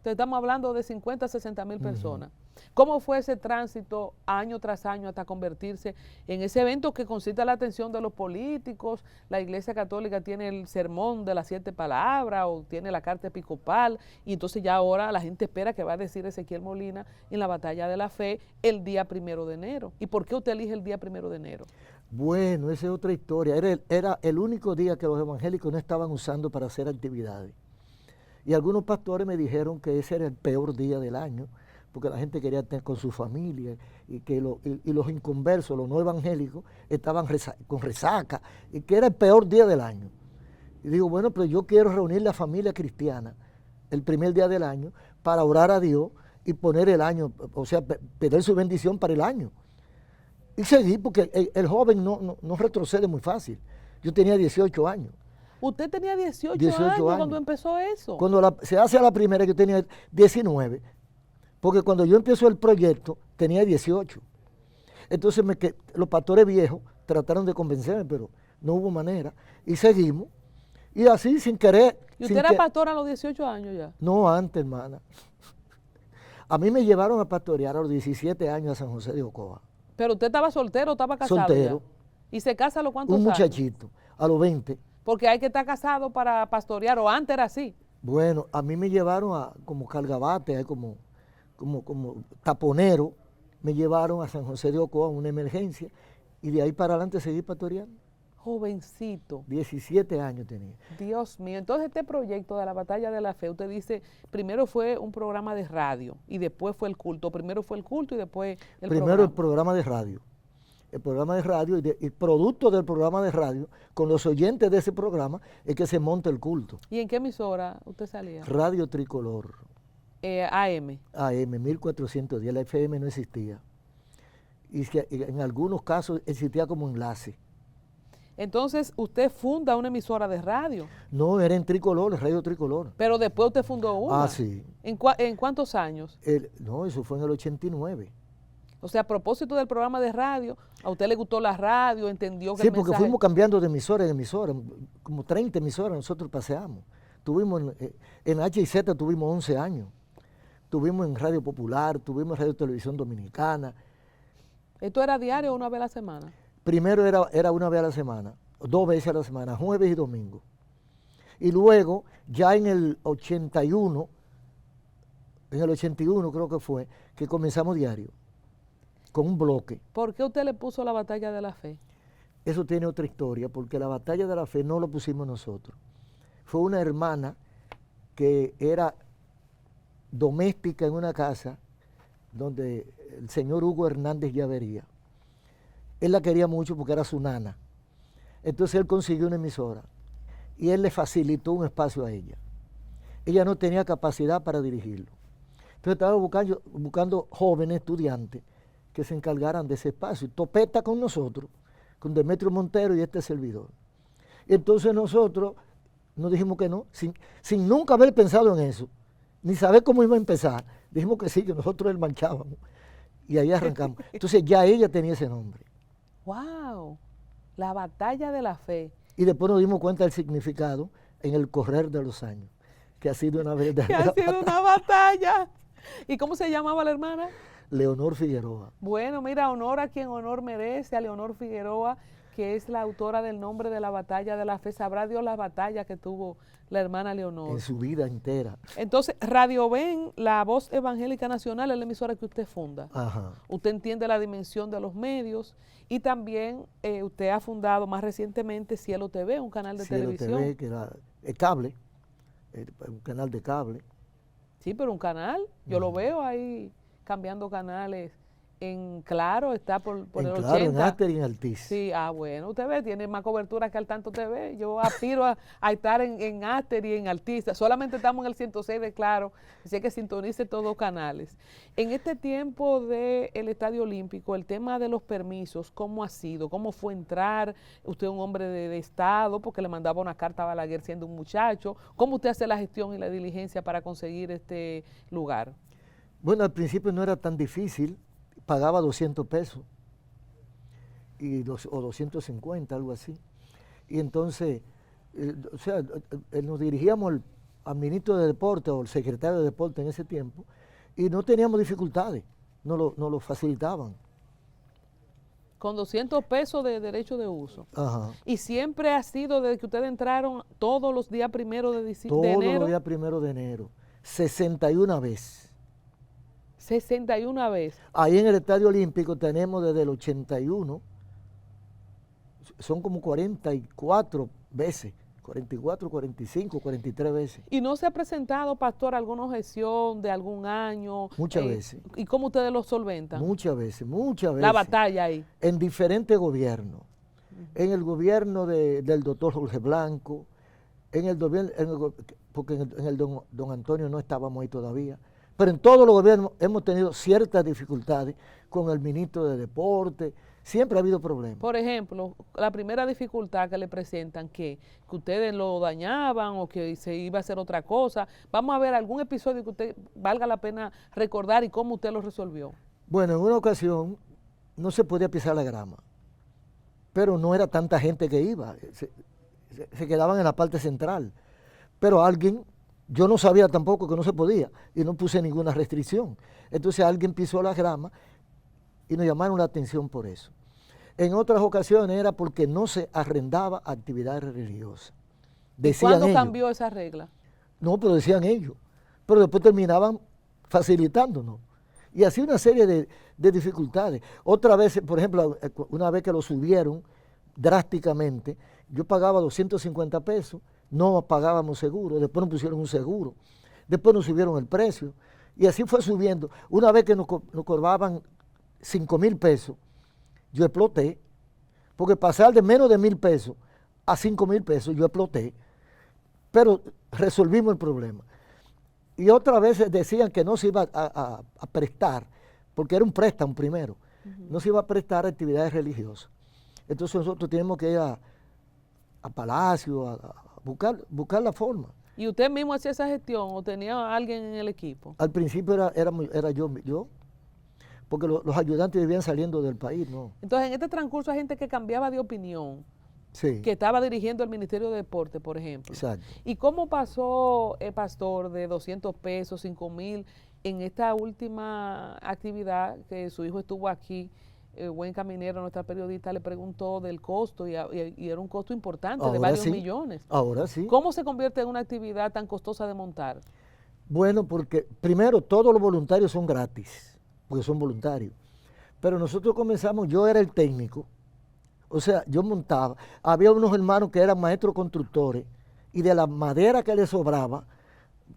S2: Estamos hablando de 50 a 60,000 personas. ¿Cómo fue ese tránsito año tras año hasta convertirse en ese evento que concita la atención de los políticos? La Iglesia Católica tiene el sermón de las 7 palabras o tiene la carta episcopal y entonces ya ahora la gente espera que va a decir Ezequiel Molina en la Batalla de la Fe el día 1 de enero. ¿Y por qué usted elige el día 1 de enero?
S1: Bueno, esa es otra historia. Era el único día que los evangélicos no estaban usando para hacer actividades. Y algunos pastores me dijeron que ese era el peor día del año, porque la gente quería estar con su familia y que los inconversos, los no evangélicos, estaban con resaca, y que era el peor día del año. Y digo, bueno, pero yo quiero reunir la familia cristiana el primer día del año para orar a Dios y poner el año, o sea, pedir su bendición para el año. Y seguí, porque el joven no retrocede muy fácil. Yo tenía 18 años.
S2: Usted tenía 18 años cuando empezó eso.
S1: Cuando se hace a la primera yo tenía 19, porque cuando yo empiezo el proyecto tenía 18. Entonces los pastores viejos trataron de convencerme, pero no hubo manera. Y seguimos. Y así sin querer.
S2: ¿Y usted era pastor a los 18 años ya?
S1: No, antes, hermana. A mí me llevaron a pastorear a los 17 años a San José de Ocoa.
S2: ¿Pero usted estaba soltero o estaba casado?
S1: Soltero.
S2: Ya? ¿Y se casa a los cuántos
S1: años? Un
S2: años?
S1: muchachito, a los 20.
S2: Porque hay que estar casado para pastorear, o antes era así.
S1: Bueno, a mí me llevaron como cargabate, como taponero, me llevaron a San José de Ocoa, una emergencia, y de ahí para adelante seguí pastoreando.
S2: Jovencito.
S1: 17 años tenía.
S2: Dios mío, entonces este proyecto de la Batalla de la Fe, usted dice, primero fue un programa de radio y después fue el culto. Primero fue el culto y después el programa.
S1: Primero el programa de radio. El programa de radio y producto del programa de radio, con los oyentes de ese programa, es que se monta el culto.
S2: ¿Y en qué emisora usted salía?
S1: Radio Tricolor.
S2: AM.
S1: AM, 1410, la FM no existía. y en algunos casos existía como enlace.
S2: Entonces, usted funda una emisora de radio.
S1: No, era en Tricolor, Radio Tricolor.
S2: Pero después usted fundó una.
S1: Ah, sí.
S2: ¿En cuántos años?
S1: No, eso fue en el 89.
S2: O sea, a propósito del programa de radio, ¿a usted le gustó la radio? ¿Entendió que
S1: Sí,
S2: el
S1: porque
S2: mensaje...
S1: fuimos cambiando de emisora en emisora, como 30 emisoras nosotros paseamos. Tuvimos en H&Z tuvimos 11 años. Tuvimos en Radio Popular, tuvimos en Radio Televisión Dominicana.
S2: ¿Esto era diario o una vez a la semana?
S1: Primero era una vez a la semana, 2 veces a la semana, jueves y domingo. Y luego, ya en el 81 creo que fue, que comenzamos diario, con un bloque.
S2: ¿Por qué usted le puso la batalla de la fe?
S1: Eso tiene otra historia, porque la batalla de la fe no lo pusimos nosotros. Fue una hermana que era doméstica en una casa donde el señor Hugo Hernández Llavería. Él la quería mucho porque era su nana. Entonces él consiguió una emisora y él le facilitó un espacio a ella. Ella no tenía capacidad para dirigirlo. Entonces estaba buscando jóvenes estudiantes que se encargaran de ese espacio. Topeta con nosotros, con Demetrio Montero y este servidor. Y entonces nosotros nos dijimos que no, sin nunca haber pensado en eso, ni saber cómo iba a empezar. Dijimos que sí, que nosotros el manchábamos. Y ahí arrancamos. Entonces ya ella tenía ese nombre.
S2: ¡Wow! La batalla de la fe.
S1: Y después nos dimos cuenta del significado en el correr de los años, que ha sido una verdadera
S2: Que ha sido una batalla. ¿Y cómo se llamaba la hermana?
S1: Leonor Figueroa.
S2: Bueno, mira, honor a quien honor merece, a Leonor Figueroa, que es la autora del nombre de la batalla de la fe. Sabrá Dios la batalla que tuvo la hermana Leonor.
S1: En su vida entera.
S2: Entonces, Radio Ven, la Voz Evangélica Nacional, es la emisora que usted funda.
S1: Ajá.
S2: Usted entiende la dimensión de los medios y también usted ha fundado más recientemente Cielo TV, un canal de televisión.
S1: Cielo TV, que era el cable, un canal de cable.
S2: Sí, pero un canal, yo lo veo ahí cambiando canales. En Claro está por el
S1: Claro,
S2: 80.
S1: en Aster y en Altiz.
S2: Sí, bueno, usted ve, tiene más cobertura que al Tanto TV. Yo aspiro a estar en Aster y en Altiz. Solamente estamos en el 106 de Claro, así que sintonice todos canales. En este tiempo del Estadio Olímpico, el tema de los permisos, ¿cómo ha sido? ¿Cómo fue entrar? Usted es un hombre de Estado, porque le mandaba una carta a Balaguer siendo un muchacho. ¿Cómo usted hace la gestión y la diligencia para conseguir este lugar?
S1: Bueno, al principio no era tan difícil. Pagaba 200 pesos o 250, algo así. Y entonces, nos dirigíamos al ministro de Deporte o al secretario de Deporte en ese tiempo y no teníamos dificultades, nos lo facilitaban.
S2: Con 200 pesos de derecho de uso.
S1: Ajá.
S2: Y siempre ha sido desde que ustedes entraron todos los días primero de enero.
S1: Todos los días 1 de enero, 61 veces.
S2: 61 veces.
S1: Ahí en el Estadio Olímpico tenemos desde el 81, son como 44 veces, 44, 45, 43 veces.
S2: ¿Y no se ha presentado, pastor, alguna objeción de algún año?
S1: Muchas veces.
S2: ¿Y cómo ustedes lo solventan?
S1: Muchas veces, muchas veces.
S2: La batalla ahí.
S1: En diferentes gobiernos. En el gobierno del doctor Jorge Blanco, porque en el don Antonio no estábamos ahí todavía. Pero en todos los gobiernos hemos tenido ciertas dificultades con el ministro de Deporte, siempre ha habido problemas.
S2: Por ejemplo, la primera dificultad que le presentan, que ustedes lo dañaban o que se iba a hacer otra cosa. Vamos a ver algún episodio que usted valga la pena recordar y cómo usted lo resolvió.
S1: Bueno, en una ocasión no se podía pisar la grama, pero no era tanta gente que iba, se quedaban en la parte central. Pero alguien... Yo no sabía tampoco que no se podía y no puse ninguna restricción. Entonces alguien pisó la grama y nos llamaron la atención por eso. En otras ocasiones era porque no se arrendaba actividades religiosas.
S2: ¿Cuándo cambió esa regla?
S1: No, pero decían ellos. Pero después terminaban facilitándonos. Y así una serie de dificultades. Otra vez, por ejemplo, una vez que lo subieron drásticamente, yo pagaba 250 pesos. No pagábamos seguro, después nos pusieron un seguro, después nos subieron el precio y así fue subiendo. Una vez que nos cobraban 5,000 pesos, yo exploté, porque pasar de menos de 1,000 pesos a 5,000 pesos, yo exploté, pero resolvimos el problema. Y otras veces decían que no se iba a prestar, porque era un préstamo primero, no se iba a prestar a actividades religiosas. Entonces nosotros tenemos que ir a Palacio, a buscar la forma.
S2: ¿Y usted mismo hacía esa gestión o tenía a alguien en el equipo?
S1: Al principio era yo, porque los ayudantes vivían saliendo del país, ¿no?
S2: Entonces, en este transcurso hay gente que cambiaba de opinión,
S1: Sí.
S2: que estaba dirigiendo el Ministerio de Deporte, por ejemplo.
S1: Exacto.
S2: ¿Y cómo pasó, Pastor, de 200 pesos, 5,000, en esta última actividad que su hijo estuvo aquí? Buen Caminero, nuestra periodista, le preguntó del costo y era un costo importante, de
S1: Ahora
S2: varios
S1: sí,
S2: millones.
S1: Ahora sí.
S2: ¿Cómo se convierte en una actividad tan costosa de montar?
S1: Bueno, porque primero todos los voluntarios son gratis, porque son voluntarios. Pero nosotros comenzamos, yo era el técnico, o sea, yo montaba. Había unos hermanos que eran maestros constructores y de la madera que les sobraba,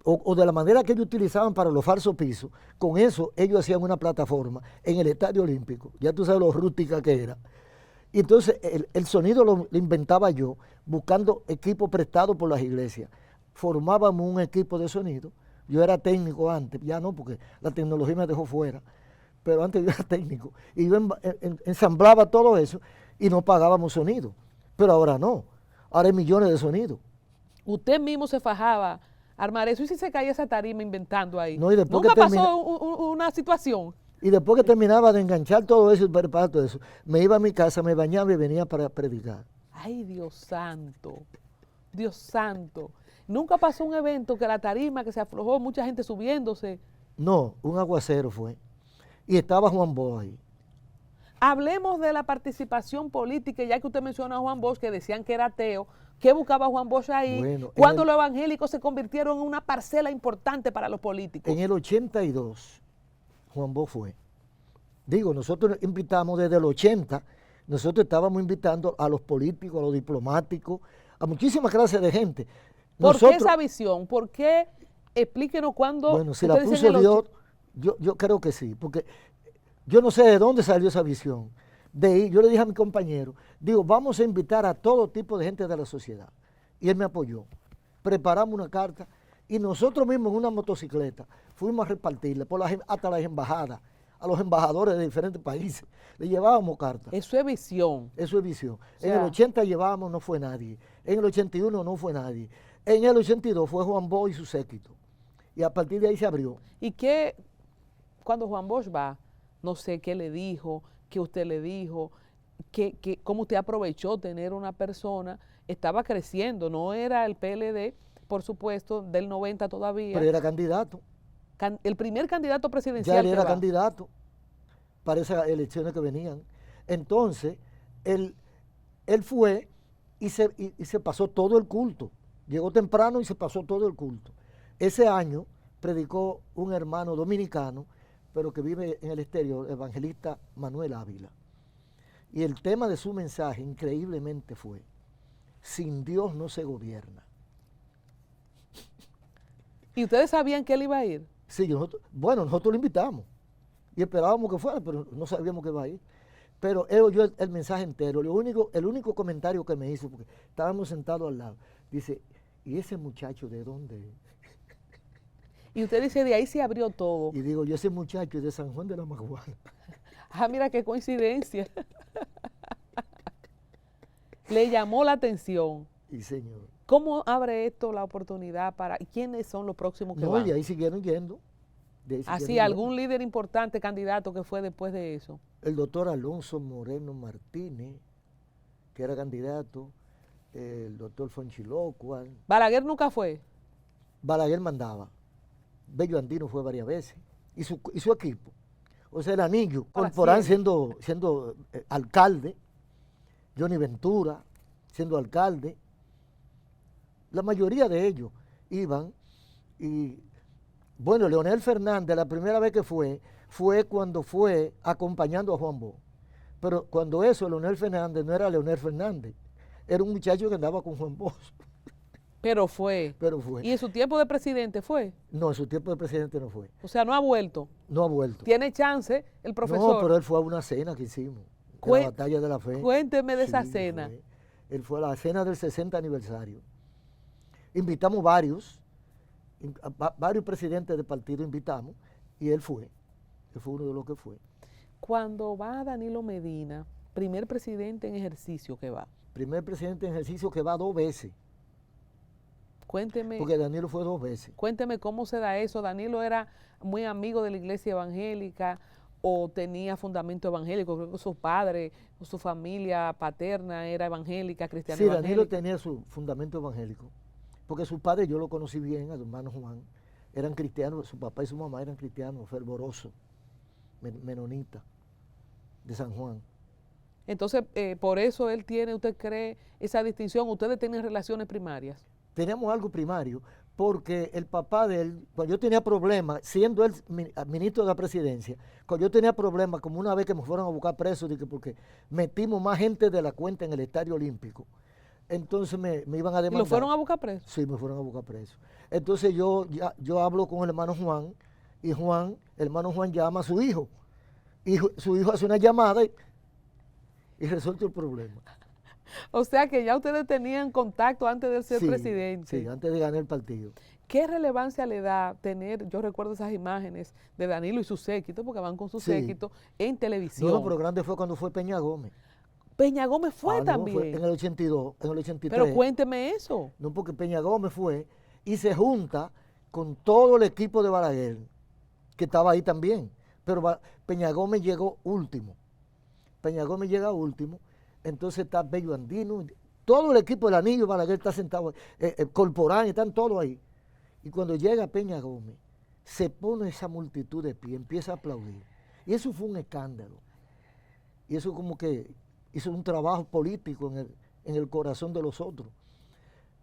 S1: o de la madera que ellos utilizaban para los falsos pisos, con eso ellos hacían una plataforma en el Estadio Olímpico. Ya tú sabes lo rústica que era. Y entonces el sonido lo inventaba yo, buscando equipo prestado por las iglesias. Formábamos un equipo de sonido. Yo era técnico antes, ya no, porque la tecnología me dejó fuera, pero antes yo era técnico. Y yo ensamblaba todo eso y no pagábamos sonido. Pero ahora no, ahora hay millones de sonidos.
S2: Usted mismo se fajaba a armar eso y si se caía esa tarima inventando ahí.
S1: No, y después
S2: ¿Nunca
S1: que
S2: pasó una situación?
S1: Y después que terminaba de enganchar todo eso y preparar todo eso, me iba a mi casa, me bañaba y venía para predicar.
S2: Ay, Dios santo, Dios santo. ¿Nunca pasó un evento que la tarima, que se aflojó, mucha gente subiéndose?
S1: No, un aguacero fue. Y estaba Juan Bosch ahí.
S2: Hablemos de la participación política, ya que usted menciona a Juan Bosch, que decían que era ateo. ¿Qué buscaba Juan Bosch ahí?
S1: Bueno,
S2: cuando los evangélicos se convirtieron en una parcela importante para los políticos.
S1: En el 82, Juan Bosch fue. Digo, nosotros invitamos desde el 80, nosotros estábamos invitando a los políticos, a los diplomáticos, a muchísimas clases de gente.
S2: ¿Por qué esa visión? ¿Por qué? Explíquenos cuándo.
S1: Bueno, si la puso Dios, yo creo que sí, porque yo no sé de dónde salió esa visión. De ahí, yo le dije a mi compañero, digo, vamos a invitar a todo tipo de gente de la sociedad. Y él me apoyó. Preparamos una carta y nosotros mismos en una motocicleta fuimos a repartirla hasta las embajadas, a los embajadores de diferentes países. Le llevábamos cartas.
S2: Eso es visión.
S1: Eso es visión.
S2: O sea,
S1: en el 80 llevábamos, no fue nadie. En el 81 no fue nadie. En el 82 fue Juan Bosch y su séquito. Y a partir de ahí se abrió.
S2: ¿Y qué, cuando Juan Bosch va, no sé qué le dijo, qué usted le dijo, cómo usted aprovechó tener una persona, estaba creciendo, no era el PLD, por supuesto, del 90 todavía.
S1: Pero era candidato.
S2: El primer candidato presidencial.
S1: Ya él era candidato para esas elecciones que venían. Entonces, él fue y se pasó todo el culto. Llegó temprano y se pasó todo el culto. Ese año predicó un hermano dominicano, pero que vive en el exterior, evangelista Manuel Ávila. Y el tema de su mensaje, increíblemente, fue: sin Dios no se gobierna.
S2: ¿Y ustedes sabían que él iba a ir?
S1: Sí, nosotros lo invitamos y esperábamos que fuera, pero no sabíamos que iba a ir. Pero él oyó el mensaje entero. El único comentario que me hizo, porque estábamos sentados al lado, dice, ¿y ese muchacho de dónde es?
S2: Y usted dice, de ahí se abrió todo.
S1: Y digo, yo ese muchacho es de San Juan de la Maguana.
S2: Ah, mira qué coincidencia. Le llamó la atención.
S1: Y señor.
S2: ¿Cómo abre esto la oportunidad para quiénes son los próximos que van?
S1: No, y ahí siguieron yendo.
S2: Así, algún líder importante, candidato que fue después de eso.
S1: El doctor Alonso Moreno Martínez, que era candidato, el doctor Fonchilocua.
S2: ¿Balaguer nunca fue?
S1: Balaguer mandaba. Bello Andino fue varias veces. Y su equipo. O sea, el anillo, Corporán siendo alcalde, Johnny Ventura siendo alcalde. La mayoría de ellos iban y, bueno, Leonel Fernández, la primera vez que fue cuando fue acompañando a Juan Bosch. Pero cuando eso, Leonel Fernández no era Leonel Fernández, era un muchacho que andaba con Juan Bosch.
S2: Pero fue. ¿Y en su tiempo de presidente fue?
S1: No, en su tiempo de presidente no fue.
S2: O sea, no ha vuelto.
S1: No ha vuelto.
S2: ¿Tiene chance el profesor?
S1: No, pero él fue a una cena que hicimos, la Batalla de la Fe.
S2: Cuénteme de esa cena.
S1: Él fue a la cena del 60 aniversario. Invitamos varios presidentes de partido invitamos, y él fue uno de los que fue.
S2: Cuando va Danilo Medina, primer presidente en ejercicio que va,
S1: Primer presidente en ejercicio que va 2 veces,
S2: cuénteme,
S1: porque Danilo fue 2 veces.
S2: cuénteme cómo se da eso. ¿Danilo era muy amigo de la iglesia evangélica o tenía fundamento evangélico? Creo que su padre o su familia paterna era evangélica, cristiana
S1: Sí, Danilo
S2: evangélica.
S1: tenía su fundamento evangélico, porque su padre yo lo conocí bien, a su hermano Juan, eran cristianos, su papá y su mamá eran cristianos, fervorosos, menonitas, de San Juan.
S2: Entonces, por eso él tiene, ¿usted cree esa distinción? ¿Ustedes tienen relaciones primarias?
S1: Teníamos algo primario, porque el papá de él, cuando yo tenía problemas, siendo él ministro de la presidencia, cuando yo tenía problemas, como una vez que me fueron a buscar preso, porque metimos más gente de la cuenta en el Estadio Olímpico, entonces me iban a
S2: ¿Y
S1: demandar.
S2: lo fueron a buscar preso?
S1: Sí, me fueron a buscar preso. Entonces yo hablo con el hermano Juan, y el hermano Juan llama a su hijo, y su hijo hace una llamada y resuelve el problema.
S2: O sea que ya ustedes tenían contacto antes de ser
S1: Sí,
S2: presidente.
S1: sí, antes de ganar el partido.
S2: ¿Qué relevancia le da tener, yo recuerdo esas imágenes de Danilo y su séquito, porque van con su
S1: Sí.
S2: séquito, en televisión?
S1: No, pero grande fue cuando fue Peña Gómez.
S2: Peña Gómez fue
S1: No,
S2: también.
S1: fue en el 82, en el 83.
S2: Pero cuénteme eso.
S1: No, porque Peña Gómez fue y se junta con todo el equipo de Balaguer, que estaba ahí también. Pero Peña Gómez llegó último. Peña Gómez llega último, entonces está Bello Andino, todo el equipo del Anillo Balaguer está sentado, Corporán, están todos ahí. Y cuando llega Peña Gómez, se pone esa multitud de pie, empieza a aplaudir. Y eso fue un escándalo. Y eso como que hizo un trabajo político en el corazón de los otros.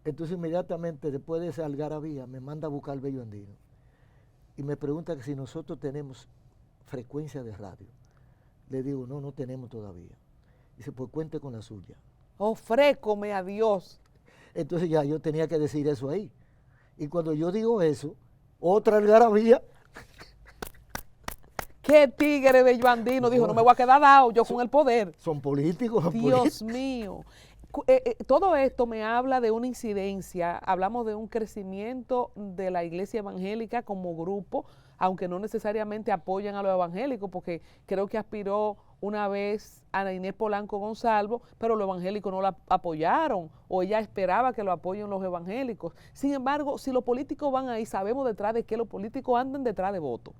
S1: Entonces inmediatamente después de esa algarabía me manda a buscar Bello Andino. Y me pregunta que si nosotros tenemos frecuencia de radio. Le digo, no tenemos todavía. Dice, pues cuente con la suya.
S2: Ofrécome a Dios.
S1: Entonces ya yo tenía que decir eso ahí. Y cuando yo digo eso, otra algarabía.
S2: ¿Qué tigre Bello Andino? Dijo, no me voy a quedar dado yo con el poder.
S1: Son políticos. Son
S2: Dios
S1: políticos.
S2: mío. Todo esto me habla de una incidencia, hablamos de un crecimiento de la iglesia evangélica como grupo, aunque no necesariamente apoyan a los evangélicos, porque creo que aspiró una vez a Inés Polanco Gonzalo, pero los evangélicos no la apoyaron, o ella esperaba que lo apoyen los evangélicos. Sin embargo, si los políticos van ahí, sabemos detrás de que los políticos andan detrás de votos.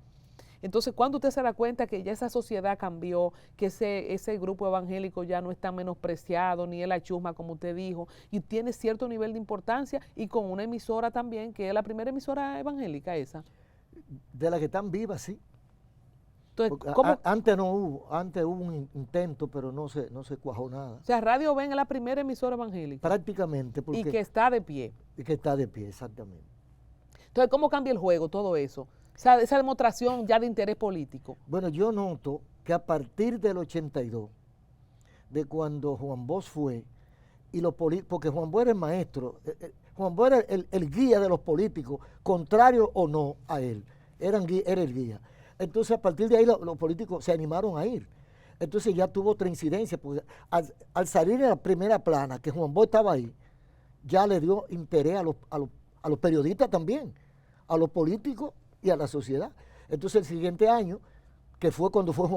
S2: Entonces, cuando usted se da cuenta que ya esa sociedad cambió, que ese grupo evangélico ya no está menospreciado, ni es la chusma, como usted dijo, y tiene cierto nivel de importancia, y con una emisora también, que es la primera emisora evangélica esa.
S1: De las que están vivas, sí.
S2: Entonces, ¿cómo?
S1: Antes hubo un intento, pero no se cuajó nada.
S2: O sea, Radio Ven es la primera emisora evangélica.
S1: Prácticamente. Porque,
S2: Y que está de pie.
S1: Y que está de pie, exactamente.
S2: Entonces, ¿cómo cambia el juego todo eso? O sea, esa demostración ya de interés político.
S1: Bueno, yo noto que a partir del 82, de cuando Juan Bosch fue, porque Juan Bosch era el maestro, Juan Bosch era el guía de los políticos, contrario o no a él, era el guía. Entonces a partir de ahí los políticos se animaron a ir. Entonces ya tuvo otra incidencia, porque al salir en la primera plana, que Juan Bosch estaba ahí, ya le dio interés a los periodistas también, a los políticos y a la sociedad. Entonces el siguiente año, que fue cuando fue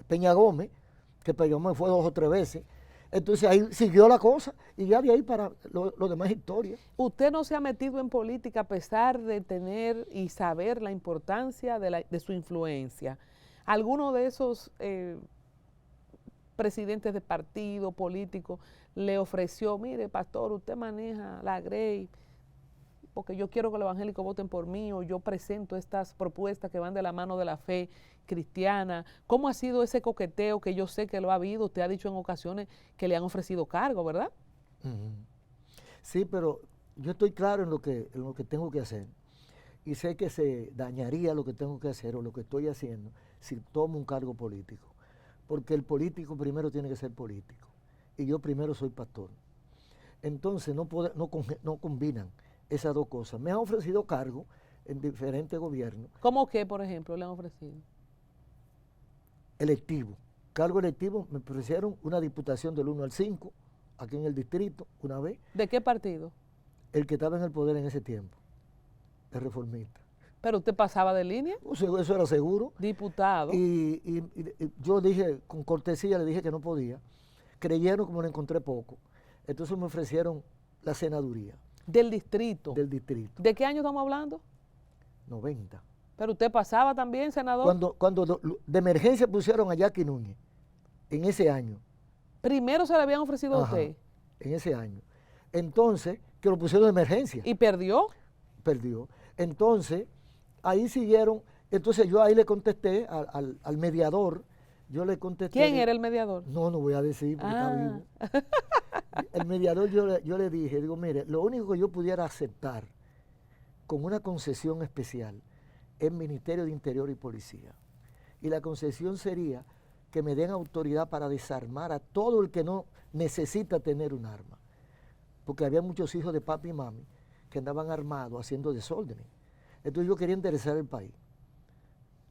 S1: Peña Gómez, que Peña Gómez fue 2 o 3 veces, entonces ahí siguió la cosa y ya de ahí para lo demás historia.
S2: Usted no se ha metido en política a pesar de tener y saber la importancia de su influencia. ¿Alguno de esos presidentes de partido, político, le ofreció, mire, pastor, usted maneja la Grey, porque yo quiero que los evangélicos voten por mí, o yo presento estas propuestas que van de la mano de la fe cristiana? ¿Cómo ha sido ese coqueteo que yo sé que lo ha habido? Usted ha dicho en ocasiones que le han ofrecido cargo, ¿verdad?
S1: Sí, pero yo estoy claro en lo que tengo que hacer, y sé que se dañaría lo que tengo que hacer o lo que estoy haciendo si tomo un cargo político, porque el político primero tiene que ser político, y yo primero soy pastor. Entonces no combinan esas dos cosas. Me han ofrecido cargos en diferentes gobiernos.
S2: ¿Cómo qué, por ejemplo, le han ofrecido?
S1: Electivo. Cargo electivo, me ofrecieron una diputación del 1 al 5, aquí en el distrito, una vez.
S2: ¿De qué partido?
S1: El que estaba en el poder en ese tiempo, el reformista.
S2: Pero usted pasaba de línea,
S1: O sea, eso era seguro.
S2: diputado.
S1: Y yo dije, con cortesía le dije que no podía. Creyeron como lo encontré poco. Entonces me ofrecieron la senaduría
S2: Del distrito.
S1: del distrito,
S2: ¿De qué año estamos hablando?
S1: 90.
S2: Pero usted pasaba también, senador.
S1: Cuando de emergencia pusieron a Jackie Núñez, en ese año.
S2: Primero se le habían ofrecido a
S1: Ajá,
S2: usted.
S1: en ese año. Entonces, que lo pusieron de emergencia.
S2: ¿Y perdió?
S1: Perdió. Entonces, ahí siguieron. Entonces yo ahí le contesté al mediador, yo le contesté.
S2: ¿Quién era el mediador?
S1: No, no voy a decir porque está vivo. El mediador yo le dije, digo, mire, lo único que yo pudiera aceptar con una concesión especial es Ministerio de Interior y Policía. Y la concesión sería que me den autoridad para desarmar a todo el que no necesita tener un arma. Porque había muchos hijos de papi y mami que andaban armados haciendo desórdenes. Entonces yo quería interesar el país.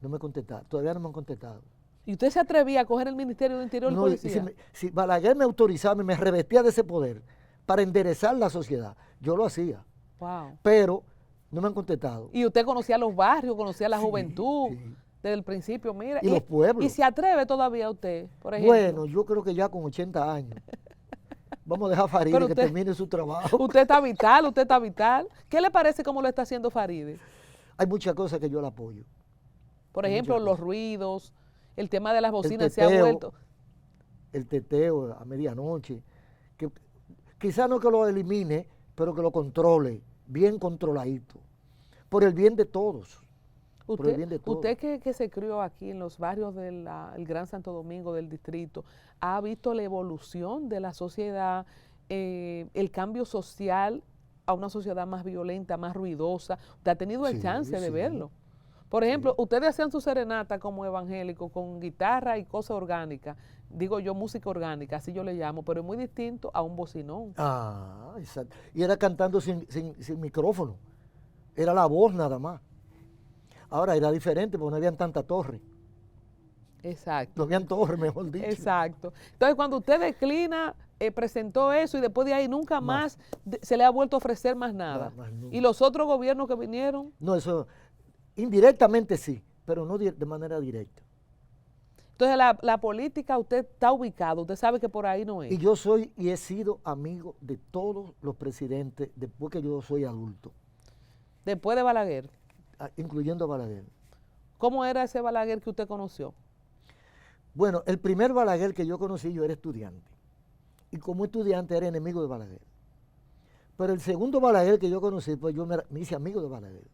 S1: No me contestaron, todavía no me han contestado.
S2: ¿Y usted se atrevía a coger el Ministerio de Interior y
S1: No,
S2: Policía?
S1: si Balaguer me autorizaba y me revestía de ese poder para enderezar la sociedad, yo lo hacía.
S2: Wow.
S1: Pero no me han contestado.
S2: Y usted conocía los barrios, conocía la
S1: Sí,
S2: juventud
S1: sí.
S2: desde el principio, mira.
S1: Y los pueblos.
S2: ¿Y se atreve todavía usted, por ejemplo?
S1: Bueno, yo creo que ya con 80 años. Vamos a dejar a Farideh
S2: Pero
S1: que
S2: usted-
S1: termine su trabajo.
S2: Usted está vital, usted está vital. ¿Qué le parece cómo lo está haciendo Farideh?
S1: Hay muchas cosas que yo la apoyo.
S2: Por
S1: Hay
S2: ejemplo,
S1: muchas
S2: los
S1: cosas.
S2: ruidos, el tema de las bocinas se ha
S1: teteo.
S2: vuelto.
S1: El teteo a medianoche. Que quizás no que lo elimine, pero que lo controle, bien controladito. Por el bien de todos. Por el bien de todos.
S2: Usted que se crió aquí en los barrios del Gran Santo Domingo, del distrito, ha visto la evolución de la sociedad, el cambio social a una sociedad más violenta, más ruidosa. Usted ha tenido el
S1: Sí,
S2: chance de
S1: sí.
S2: verlo. Por ejemplo, ustedes hacían su serenata como evangélico con guitarra y cosas orgánicas. Digo yo, música orgánica, así yo le llamo, pero es muy distinto a un bocinón.
S1: Ah, exacto. Y era cantando sin micrófono. Era la voz nada más. Ahora era diferente porque no habían tanta torre.
S2: Exacto.
S1: No habían torre, mejor dicho.
S2: Exacto. Entonces, cuando usted declina, presentó eso y después de ahí nunca
S1: Más.
S2: más se le ha vuelto a ofrecer más nada.
S1: Más nunca.
S2: Y los otros gobiernos que vinieron,
S1: No, eso indirectamente sí, pero no de manera directa.
S2: entonces la política usted está ubicado, usted sabe que por ahí no es.
S1: Y yo soy y he sido amigo de todos los presidentes después que yo soy adulto,
S2: Después de Balaguer,
S1: incluyendo a Balaguer.
S2: ¿cómo era ese Balaguer que usted conoció?
S1: Bueno, el primer Balaguer que yo conocí, yo era estudiante. Y como estudiante era enemigo de Balaguer. Pero el segundo Balaguer que yo conocí, pues yo me hice amigo de Balaguer.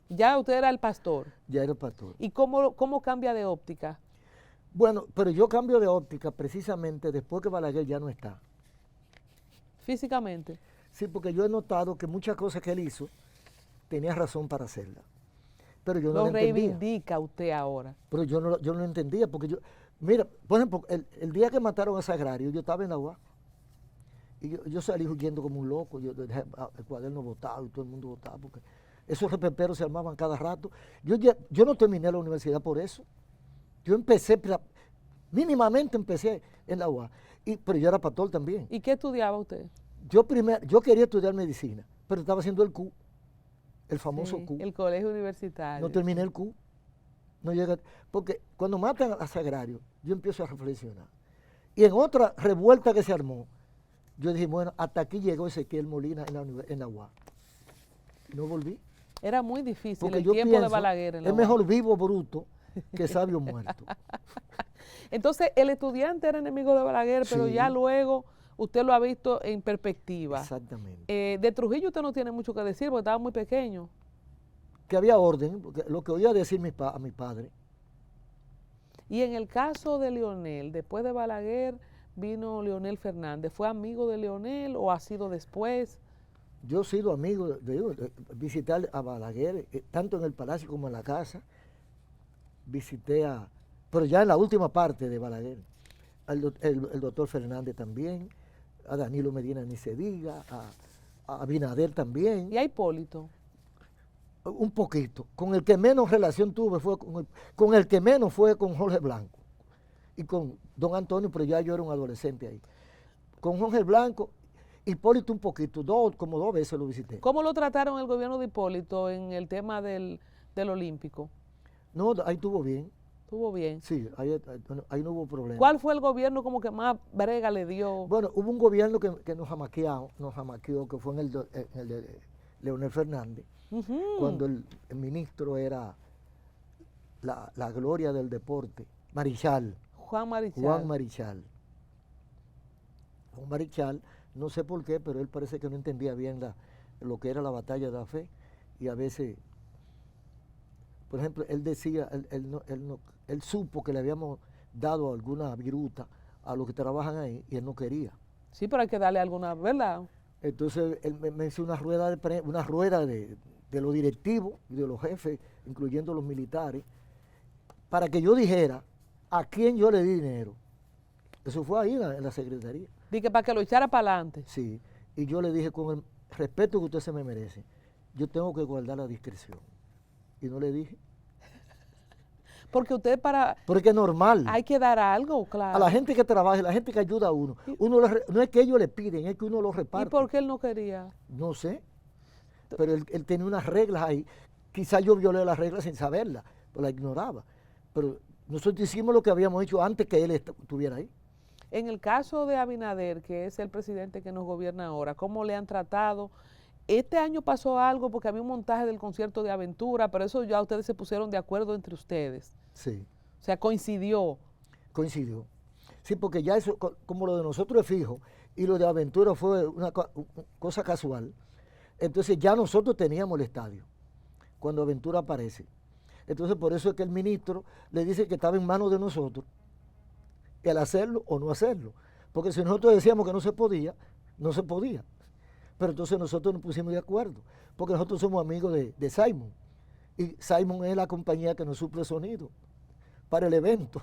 S2: Ya usted era el pastor.
S1: Ya era pastor.
S2: ¿Y cómo cambia de óptica?
S1: Bueno, pero yo cambio de óptica precisamente después que Balaguer ya no está.
S2: Físicamente.
S1: Sí, porque yo he notado que muchas cosas que él hizo tenía razón para hacerlas. Pero yo no
S2: Lo
S1: lo entendía.
S2: reivindica usted ahora.
S1: Pero yo no lo entendía porque mira, por ejemplo, el día que mataron a Sagrario, yo estaba en la UAS. Y yo salí huyendo como un loco, yo dejé el cuaderno botado y todo el mundo botado, porque esos repeperos se armaban cada rato. Yo no terminé la universidad por eso. Yo empecé, mínimamente empecé en la UAS, pero yo era pastor también.
S2: ¿Y qué estudiaba usted?
S1: Yo quería estudiar medicina, pero estaba haciendo el Q, el famoso
S2: Sí,
S1: Q.
S2: el colegio universitario.
S1: No terminé el Q. No llegué, porque cuando matan a Sagrario, yo empiezo a reflexionar. Y en otra revuelta que se armó, yo dije, bueno, hasta aquí llegó Ezequiel Molina en la UAS. No volví.
S2: Era muy difícil
S1: Porque
S2: el
S1: yo
S2: tiempo
S1: pienso,
S2: de Balaguer en la
S1: es
S2: UAS.
S1: mejor vivo bruto que sabio muerto.
S2: Entonces, el estudiante era enemigo de Balaguer, pero
S1: Sí.
S2: ya luego usted lo ha visto en perspectiva.
S1: Exactamente.
S2: De Trujillo usted no tiene mucho que decir porque estaba muy pequeño.
S1: Que había orden, porque lo que oía decir a mi padre.
S2: Y en el caso de Leonel, después de Balaguer vino Leonel Fernández. ¿Fue amigo de Leonel o ha sido después?
S1: Yo he sido amigo de visitar a Balaguer, tanto en el palacio como en la casa. Pero ya en la última parte de Balaguer, el doctor Fernández también, a Danilo Medina ni se diga, a Abinader también.
S2: Y a Hipólito.
S1: Un poquito. Con el que menos relación tuve fue con el que menos fue con Jorge Blanco y con don Antonio, pero ya yo era un adolescente ahí. Con Jorge Blanco, Hipólito un poquito, como dos veces lo visité.
S2: ¿Cómo lo trataron el gobierno de Hipólito en el tema del del Olímpico?
S1: No, ahí estuvo bien.
S2: ¿Estuvo bien?
S1: Sí, ahí no hubo problema.
S2: ¿Cuál fue el gobierno como que más brega le dio?
S1: Bueno, hubo un gobierno que nos jamaqueó, que fue en el de Leonel Fernández, cuando el ministro era la gloria del deporte, Marichal.
S2: Juan Marichal.
S1: Juan Marichal. Juan Marichal, no sé por qué, pero él parece que no entendía bien lo que era la batalla de la fe, y a veces, por ejemplo, él decía, él supo que le habíamos dado alguna viruta a los que trabajan ahí y él no quería.
S2: Sí, pero hay que darle alguna, ¿verdad?
S1: Entonces él me hizo una rueda de los directivos y de los jefes, incluyendo los militares, para que yo dijera a quién yo le di dinero. Eso fue ahí en la secretaría.
S2: Dije para que lo echara para adelante.
S1: Sí, y yo le dije, con el respeto que usted se me merece, yo tengo que guardar la discreción. Y no le dije.
S2: Porque usted
S1: Porque es normal.
S2: Hay que dar algo, claro.
S1: A la gente que trabaja, a la gente que ayuda a uno, no es que ellos le piden, es que uno lo reparte.
S2: ¿Y por qué él no quería?
S1: No sé, pero él tenía unas reglas ahí. Quizás yo violé las reglas sin saberlas, pues la ignoraba. Pero nosotros hicimos lo que habíamos hecho antes que él estuviera ahí.
S2: En el caso de Abinader, que es el presidente que nos gobierna ahora, ¿cómo le han tratado? Este año pasó algo porque había un montaje del concierto de Aventura, pero eso ya ustedes se pusieron de acuerdo entre ustedes.
S1: Sí.
S2: O sea, coincidió.
S1: Coincidió. Sí, porque ya eso, como lo de nosotros es fijo, y lo de Aventura fue una cosa casual, entonces ya nosotros teníamos el estadio, cuando Aventura aparece. Entonces por eso es que el ministro le dice que estaba en manos de nosotros, el hacerlo o no hacerlo. Porque si nosotros decíamos que no se podía, no se podía. Pero entonces nosotros nos pusimos de acuerdo, porque nosotros somos amigos de Simon. Y Simon es la compañía que nos suple sonido para el evento.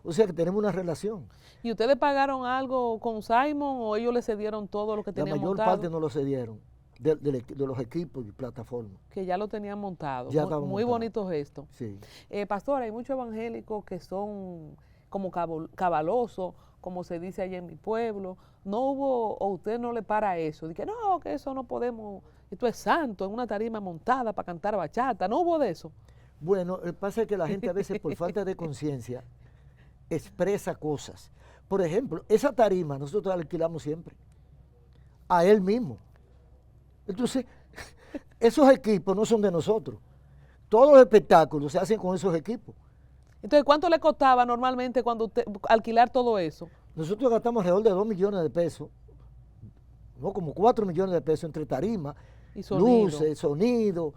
S1: O sea que tenemos una relación.
S2: ¿Y ustedes pagaron algo con Simon o ellos le cedieron todo lo que tenían montado?
S1: La mayor parte no lo cedieron, de los equipos y plataformas.
S2: Que ya lo tenían montado.
S1: Ya
S2: muy bonito gesto.
S1: Sí.
S2: Pastor, hay muchos evangélicos que son como cabalosos, como se dice allá en mi pueblo. No hubo, o usted no le para eso, de que no, que eso no podemos, esto es santo, en una tarima montada para cantar bachata, no hubo de eso.
S1: Bueno, pasa que la gente a veces por falta de conciencia expresa cosas. Por ejemplo, esa tarima nosotros la alquilamos siempre, a él mismo. Entonces, esos equipos no son de nosotros. Todos los espectáculos se hacen con esos equipos.
S2: Entonces, ¿cuánto le costaba normalmente cuando usted alquilar todo eso?
S1: Nosotros gastamos alrededor de 2 millones de pesos, no, como 4 millones de pesos entre tarima,
S2: y sonido.
S1: Luces, sonido,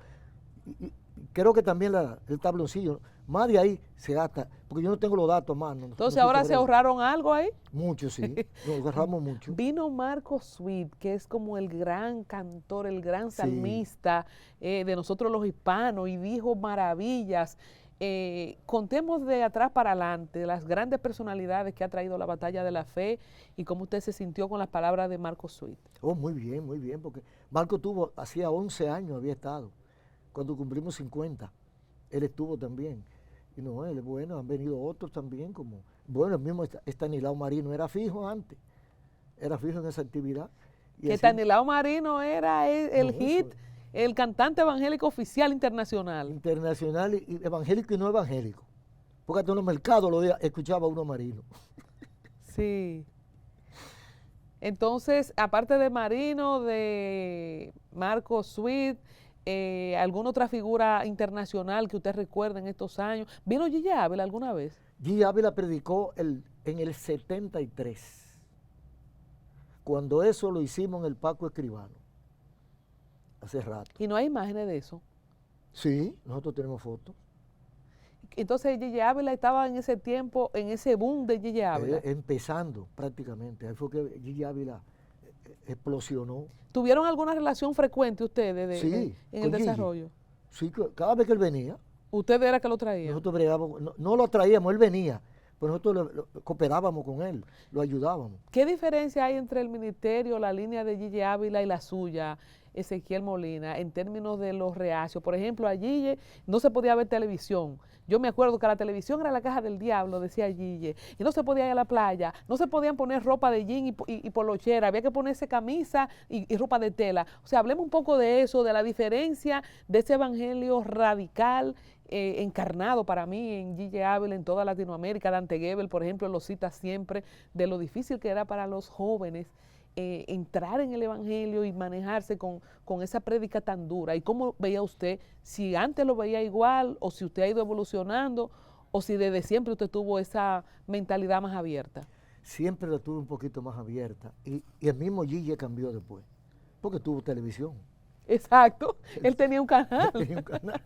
S1: y creo que también el tabloncillo. Más de ahí se gasta, porque yo no tengo los datos más.
S2: Entonces, ¿ahora se ahorraron algo ahí?
S1: Mucho, sí, nos ahorramos mucho.
S2: Vino Marco Sweet, que es como el gran cantor, el gran salmista de nosotros los hispanos, y dijo maravillas. Contemos de atrás para adelante, de las grandes personalidades que ha traído la batalla de la fe y cómo usted se sintió con las palabras de Marco Sweet.
S1: Oh, muy bien, porque Marco hacía 11 años había estado, cuando cumplimos 50, él estuvo también. Y no, él es bueno, han venido otros también, como, bueno, el mismo Estanislao Marino era fijo antes, era fijo en esa actividad.
S2: Y que Estanislao Marino era el hit, el cantante evangélico oficial internacional.
S1: Internacional y evangélico y no evangélico. Porque hasta en los mercados escuchaba uno Marino.
S2: Sí. Entonces, aparte de Marino, de Marco Sweet, ¿alguna otra figura internacional que usted recuerde en estos años? ¿Vino Gigi Ávila alguna vez?
S1: Gigi Ávila predicó en el 73, cuando eso lo hicimos en el Paco Escribano, hace rato.
S2: ¿Y no hay imágenes de eso?
S1: Sí, nosotros tenemos fotos.
S2: Entonces Gigi Ávila estaba en ese tiempo, en ese boom de Gigi Ávila.
S1: Empezando prácticamente, ahí fue que Gigi Ávila explosionó.
S2: ¿Tuvieron alguna relación frecuente ustedes
S1: sí,
S2: en el desarrollo?
S1: Sí, cada vez que él venía.
S2: ¿Usted era que lo traía?
S1: Nosotros bregábamos, no lo traíamos, él venía, pero nosotros cooperábamos con él, lo ayudábamos.
S2: ¿Qué diferencia hay entre el ministerio, la línea de Gigi Ávila y la suya? Ezequiel Molina, en términos de los reacios. Por ejemplo, allí no se podía ver televisión. Yo me acuerdo que la televisión era la caja del diablo, decía Gille, y no se podía ir a la playa, no se podían poner ropa de jean y polochera, había que ponerse camisa y ropa de tela. O sea, hablemos un poco de eso, de la diferencia de ese evangelio radical, encarnado para mí en Gille Ávila, en toda Latinoamérica. Dante Gebel, por ejemplo, lo cita siempre, de lo difícil que era para los jóvenes entrar en el evangelio y manejarse con esa prédica tan dura. ¿Y cómo veía usted, si antes lo veía igual, o si usted ha ido evolucionando, o si desde siempre usted tuvo esa mentalidad más abierta?
S1: Siempre la tuve un poquito más abierta, y el mismo Gille cambió después, porque tuvo televisión.
S2: Exacto, él tenía un canal.
S1: Tenía un canal.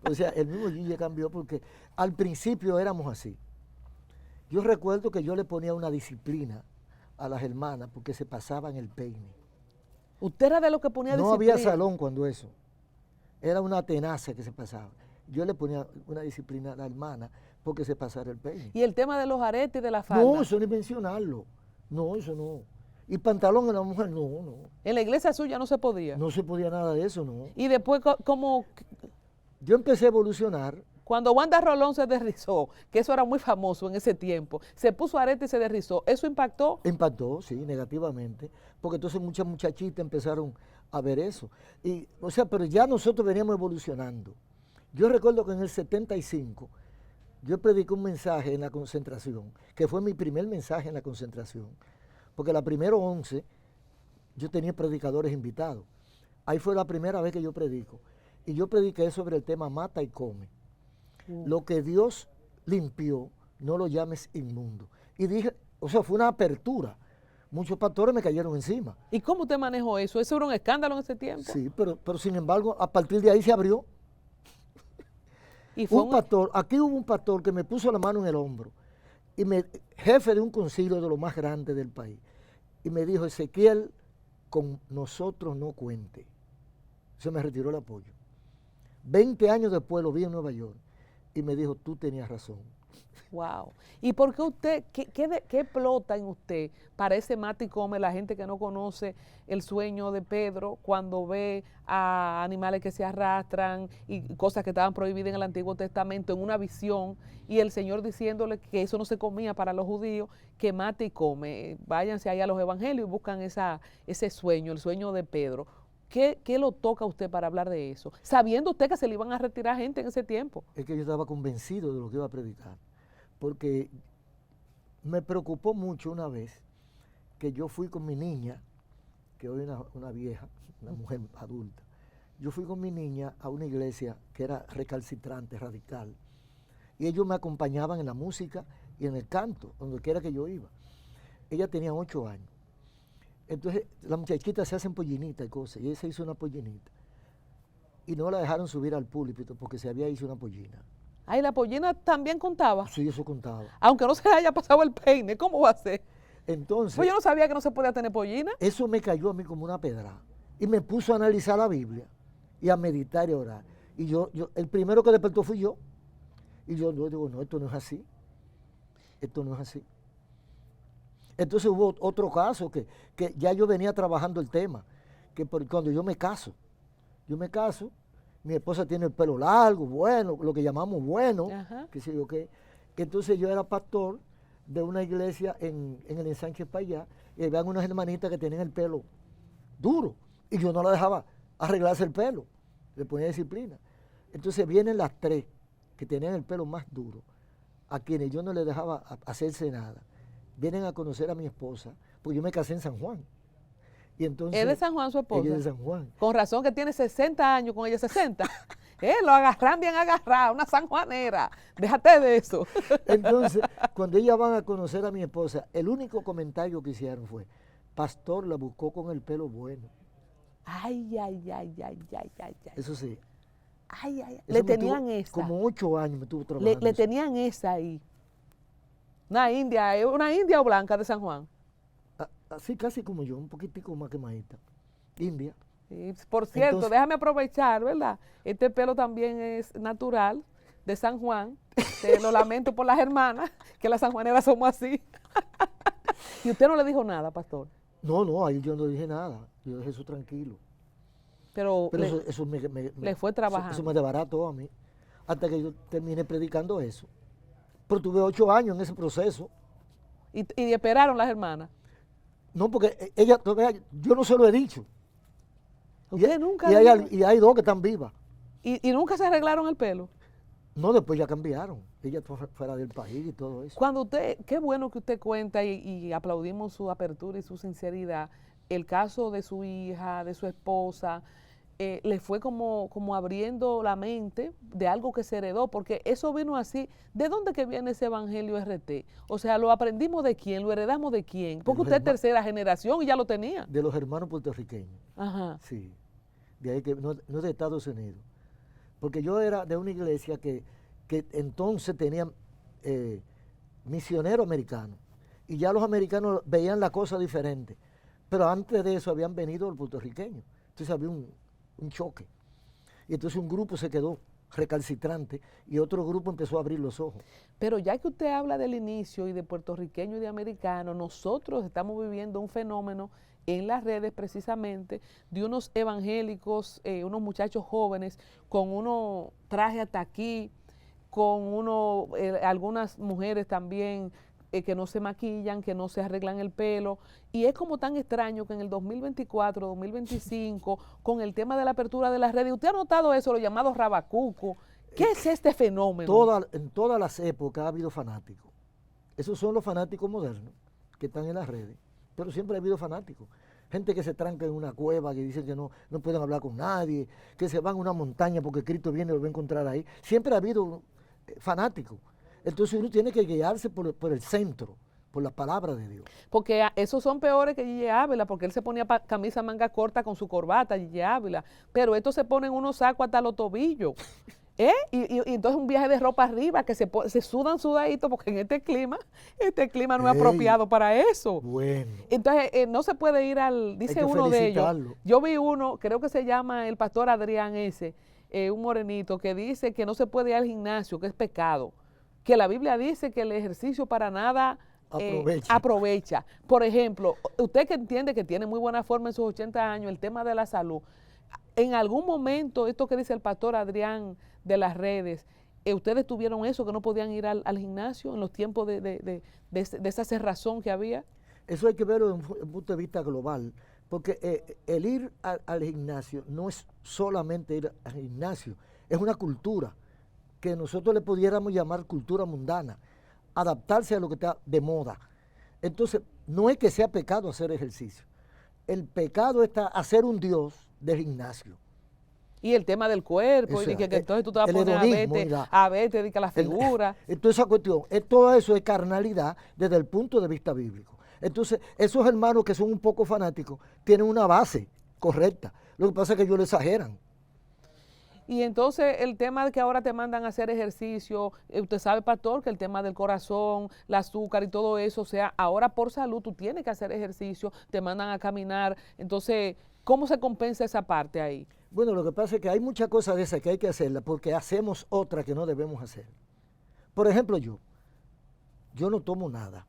S1: O sea, el mismo Gille cambió porque al principio éramos así. Yo recuerdo que yo le ponía una disciplina a las hermanas porque se pasaban el peine.
S2: ¿Usted era de los que ponía disciplina?
S1: No había salón cuando eso. Era una tenaza que se pasaba. Yo le ponía una disciplina a la hermana porque se pasara el peine.
S2: ¿Y el tema de los aretes y de la falda?
S1: No, eso ni mencionarlo. No, eso no. Y pantalón en la mujer, no.
S2: ¿En la iglesia suya no se podía?
S1: No se podía nada de eso, no.
S2: Y después, como
S1: Yo empecé a evolucionar.
S2: cuando Wanda Rolón se desrizó, que eso era muy famoso en ese tiempo, se puso arete y se desrizó, ¿eso impactó?
S1: Impactó, sí, negativamente, porque entonces muchas muchachitas empezaron a ver eso. Y, o sea, pero ya nosotros veníamos evolucionando. Yo recuerdo que en el 75 yo prediqué un mensaje en la concentración, que fue mi primer mensaje en la concentración, porque la primera 11 yo tenía predicadores invitados. Ahí fue la primera vez que yo predico. Y yo prediqué sobre el tema mata y come. Lo que Dios limpió, no lo llames inmundo. Y dije, o sea, fue una apertura. Muchos pastores me cayeron encima.
S2: ¿Y cómo usted manejó eso? ¿Eso era un escándalo en ese tiempo?
S1: Sí, pero sin embargo, a partir de ahí se abrió.
S2: Y fue
S1: aquí hubo un pastor que me puso la mano en el hombro, y jefe de un concilio de lo más grande del país, y me dijo, Ezequiel, con nosotros no cuente. Se me retiró el apoyo. 20 años después lo vi en Nueva York, y me dijo, tú tenías razón.
S2: Wow. ¿Y por qué usted, qué explota en usted para ese mate y come, la gente que no conoce el sueño de Pedro cuando ve a animales que se arrastran y cosas que estaban prohibidas en el Antiguo Testamento en una visión, y el Señor diciéndole que eso no se comía para los judíos, que mate y come? Váyanse ahí a los evangelios y buscan ese sueño, el sueño de Pedro. ¿Qué lo toca a usted para hablar de eso? Sabiendo usted que se le iban a retirar gente en ese tiempo.
S1: Es que yo estaba convencido de lo que iba a predicar, porque me preocupó mucho una vez que yo fui con mi niña, que hoy es una vieja, una mujer adulta. Yo fui con mi niña a una iglesia que era recalcitrante, radical, y ellos me acompañaban en la música y en el canto, donde quiera que yo iba. Ella tenía 8 años. Entonces las muchachitas se hacen pollinitas y cosas, y ella se hizo una pollinita. Y no la dejaron subir al púlpito porque se había hecho una pollina.
S2: Ay, la pollina también contaba.
S1: Sí, eso contaba.
S2: Aunque no se le haya pasado el peine, ¿cómo va a ser?
S1: Entonces,
S2: Pues yo no sabía que no se podía tener pollina.
S1: eso me cayó a mí como una pedra. Y me puso a analizar la Biblia y a meditar y a orar. Y yo el primero que despertó fui yo. Y yo digo, no, esto no es así. Esto no es así. Entonces hubo otro caso que ya yo venía trabajando el tema, que cuando yo me caso, mi esposa tiene el pelo largo, bueno, lo que llamamos bueno, que sé yo qué. Entonces yo era pastor de una iglesia en el ensanche para allá, y habían unas hermanitas que tenían el pelo duro, y yo no la dejaba arreglarse el pelo, le ponía disciplina. Entonces vienen las 3 que tenían el pelo más duro, a quienes yo no les dejaba hacerse nada. Vienen a conocer a mi esposa, porque yo me casé en San Juan. Y entonces,
S2: ¿es de San Juan su esposa?
S1: Ella es de San Juan.
S2: Con razón que tiene 60 años, con ella 60. Lo agarran bien agarrado, una sanjuanera. Déjate de eso.
S1: Entonces, cuando ellas van a conocer a mi esposa, el único comentario que hicieron fue, pastor, la buscó con el pelo bueno.
S2: Ay.
S1: Eso sí.
S2: Ay. Le tenían esa.
S1: Como 8 años me estuvo trabajando.
S2: Le tenían esa ahí. Una india o blanca de San Juan.
S1: Así casi como yo, un poquitico más quemadita. India.
S2: Sí, por cierto, entonces, déjame aprovechar, ¿verdad? Este pelo también es natural, de San Juan. Te lo lamento por las hermanas, que las sanjuaneras somos así. ¿Y usted no le dijo nada, pastor?
S1: No, ahí yo no dije nada. Yo dejé eso tranquilo.
S2: Pero
S1: Pero
S2: le,
S1: eso
S2: le fue trabajando.
S1: eso me desbarató a mí, hasta que yo terminé predicando eso. Pero tuve 8 años en ese proceso.
S2: Y esperaron las hermanas.
S1: No, porque ella, todavía, yo no se lo he dicho.
S2: ¿Usted nunca?
S1: Y hay 2 que están vivas.
S2: ¿Y nunca se arreglaron el pelo?
S1: No, después ya cambiaron. Ella fuera del país y todo eso.
S2: Cuando usted, qué bueno que usted cuenta y aplaudimos su apertura y su sinceridad, el caso de su hija, de su esposa, le fue como abriendo la mente de algo que se heredó, porque eso vino así. ¿De dónde que viene ese evangelio RT? O sea, ¿lo aprendimos de quién? ¿Lo heredamos de quién? Porque usted es tercera generación y ya lo tenía.
S1: De los hermanos puertorriqueños.
S2: Ajá.
S1: Sí. De ahí que no de Estados Unidos. Porque yo era de una iglesia que entonces tenían misioneros americanos. Y ya los americanos veían la cosa diferente. Pero antes de eso habían venido los puertorriqueños. Entonces había un choque. Y entonces un grupo se quedó recalcitrante y otro grupo empezó a abrir los ojos.
S2: Pero ya que usted habla del inicio y de puertorriqueño y de americano, nosotros estamos viviendo un fenómeno en las redes precisamente de unos evangélicos, unos muchachos jóvenes con unos trajes hasta aquí, con algunas mujeres también que no se maquillan, que no se arreglan el pelo, y es como tan extraño que en el 2024, 2025, con el tema de la apertura de las redes, ¿usted ha notado eso, lo llamado rabacuco? ¿Qué es este fenómeno?
S1: En todas las épocas ha habido fanáticos. Esos son los fanáticos modernos que están en las redes, pero siempre ha habido fanáticos. Gente que se tranca en una cueva, que dicen que no pueden hablar con nadie, que se van a una montaña porque Cristo viene y lo va a encontrar ahí. Siempre ha habido fanáticos. Entonces uno tiene que guiarse por el centro, por la palabra de Dios.
S2: Porque esos son peores que Gigi Ávila, porque él se ponía camisa manga corta con su corbata, Gigi Ávila, pero estos se ponen unos sacos hasta los tobillos. Y entonces un viaje de ropa arriba, que se sudan sudaditos, porque en este clima no es apropiado para eso.
S1: Bueno.
S2: Entonces no se puede ir dice uno de ellos, yo vi uno, creo que se llama el pastor Adrián un morenito, que dice que no se puede ir al gimnasio, que es pecado, que la Biblia dice que el ejercicio para nada aprovecha. Por ejemplo, usted que entiende que tiene muy buena forma en sus 80 años, el tema de la salud, en algún momento, esto que dice el pastor Adrián de las redes, ¿ustedes tuvieron eso, que no podían ir al gimnasio en los tiempos de esa cerrazón que había?
S1: Eso hay que verlo desde un punto de vista global, porque el ir al gimnasio no es solamente ir al gimnasio, es una cultura que nosotros le pudiéramos llamar cultura mundana, adaptarse a lo que está de moda. Entonces, no es que sea pecado hacer ejercicio, el pecado está hacer un Dios del gimnasio.
S2: Y el tema del cuerpo, o sea, y que entonces tú te vas a poner a verte, dedica la figura.
S1: Entonces esa cuestión, todo eso es carnalidad desde el punto de vista bíblico. Entonces, esos hermanos que son un poco fanáticos tienen una base correcta. Lo que pasa es que ellos lo exageran.
S2: Y entonces el tema de que ahora te mandan a hacer ejercicio, usted sabe, pastor, que el tema del corazón, el azúcar y todo eso, o sea, ahora por salud tú tienes que hacer ejercicio, te mandan a caminar. Entonces, ¿cómo se compensa esa parte ahí?
S1: Bueno, lo que pasa es que hay muchas cosas de esas que hay que hacerlas porque hacemos otras que no debemos hacer. Por ejemplo, yo no tomo nada.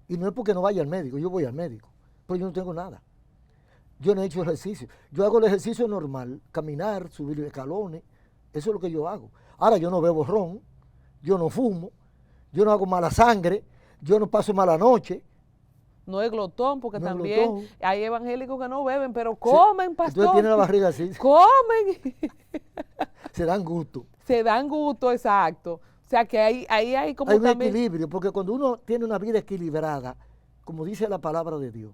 S1: Y no es porque no vaya al médico, yo voy al médico, pero yo no tengo nada. Yo no he hecho ejercicio. Yo hago el ejercicio normal, caminar, subir escalones, eso es lo que yo hago. Ahora yo no bebo ron, yo no fumo, yo no hago mala sangre, yo no paso mala noche.
S2: No es glotón, porque
S1: no
S2: también
S1: glotón.
S2: Hay evangélicos que no beben, pero comen, pastor.
S1: Entonces tiene la barriga así.
S2: Comen.
S1: Se dan gusto.
S2: Se dan gusto, exacto. O sea que ahí hay como
S1: hay un
S2: también
S1: equilibrio, porque cuando uno tiene una vida equilibrada, como dice la palabra de Dios,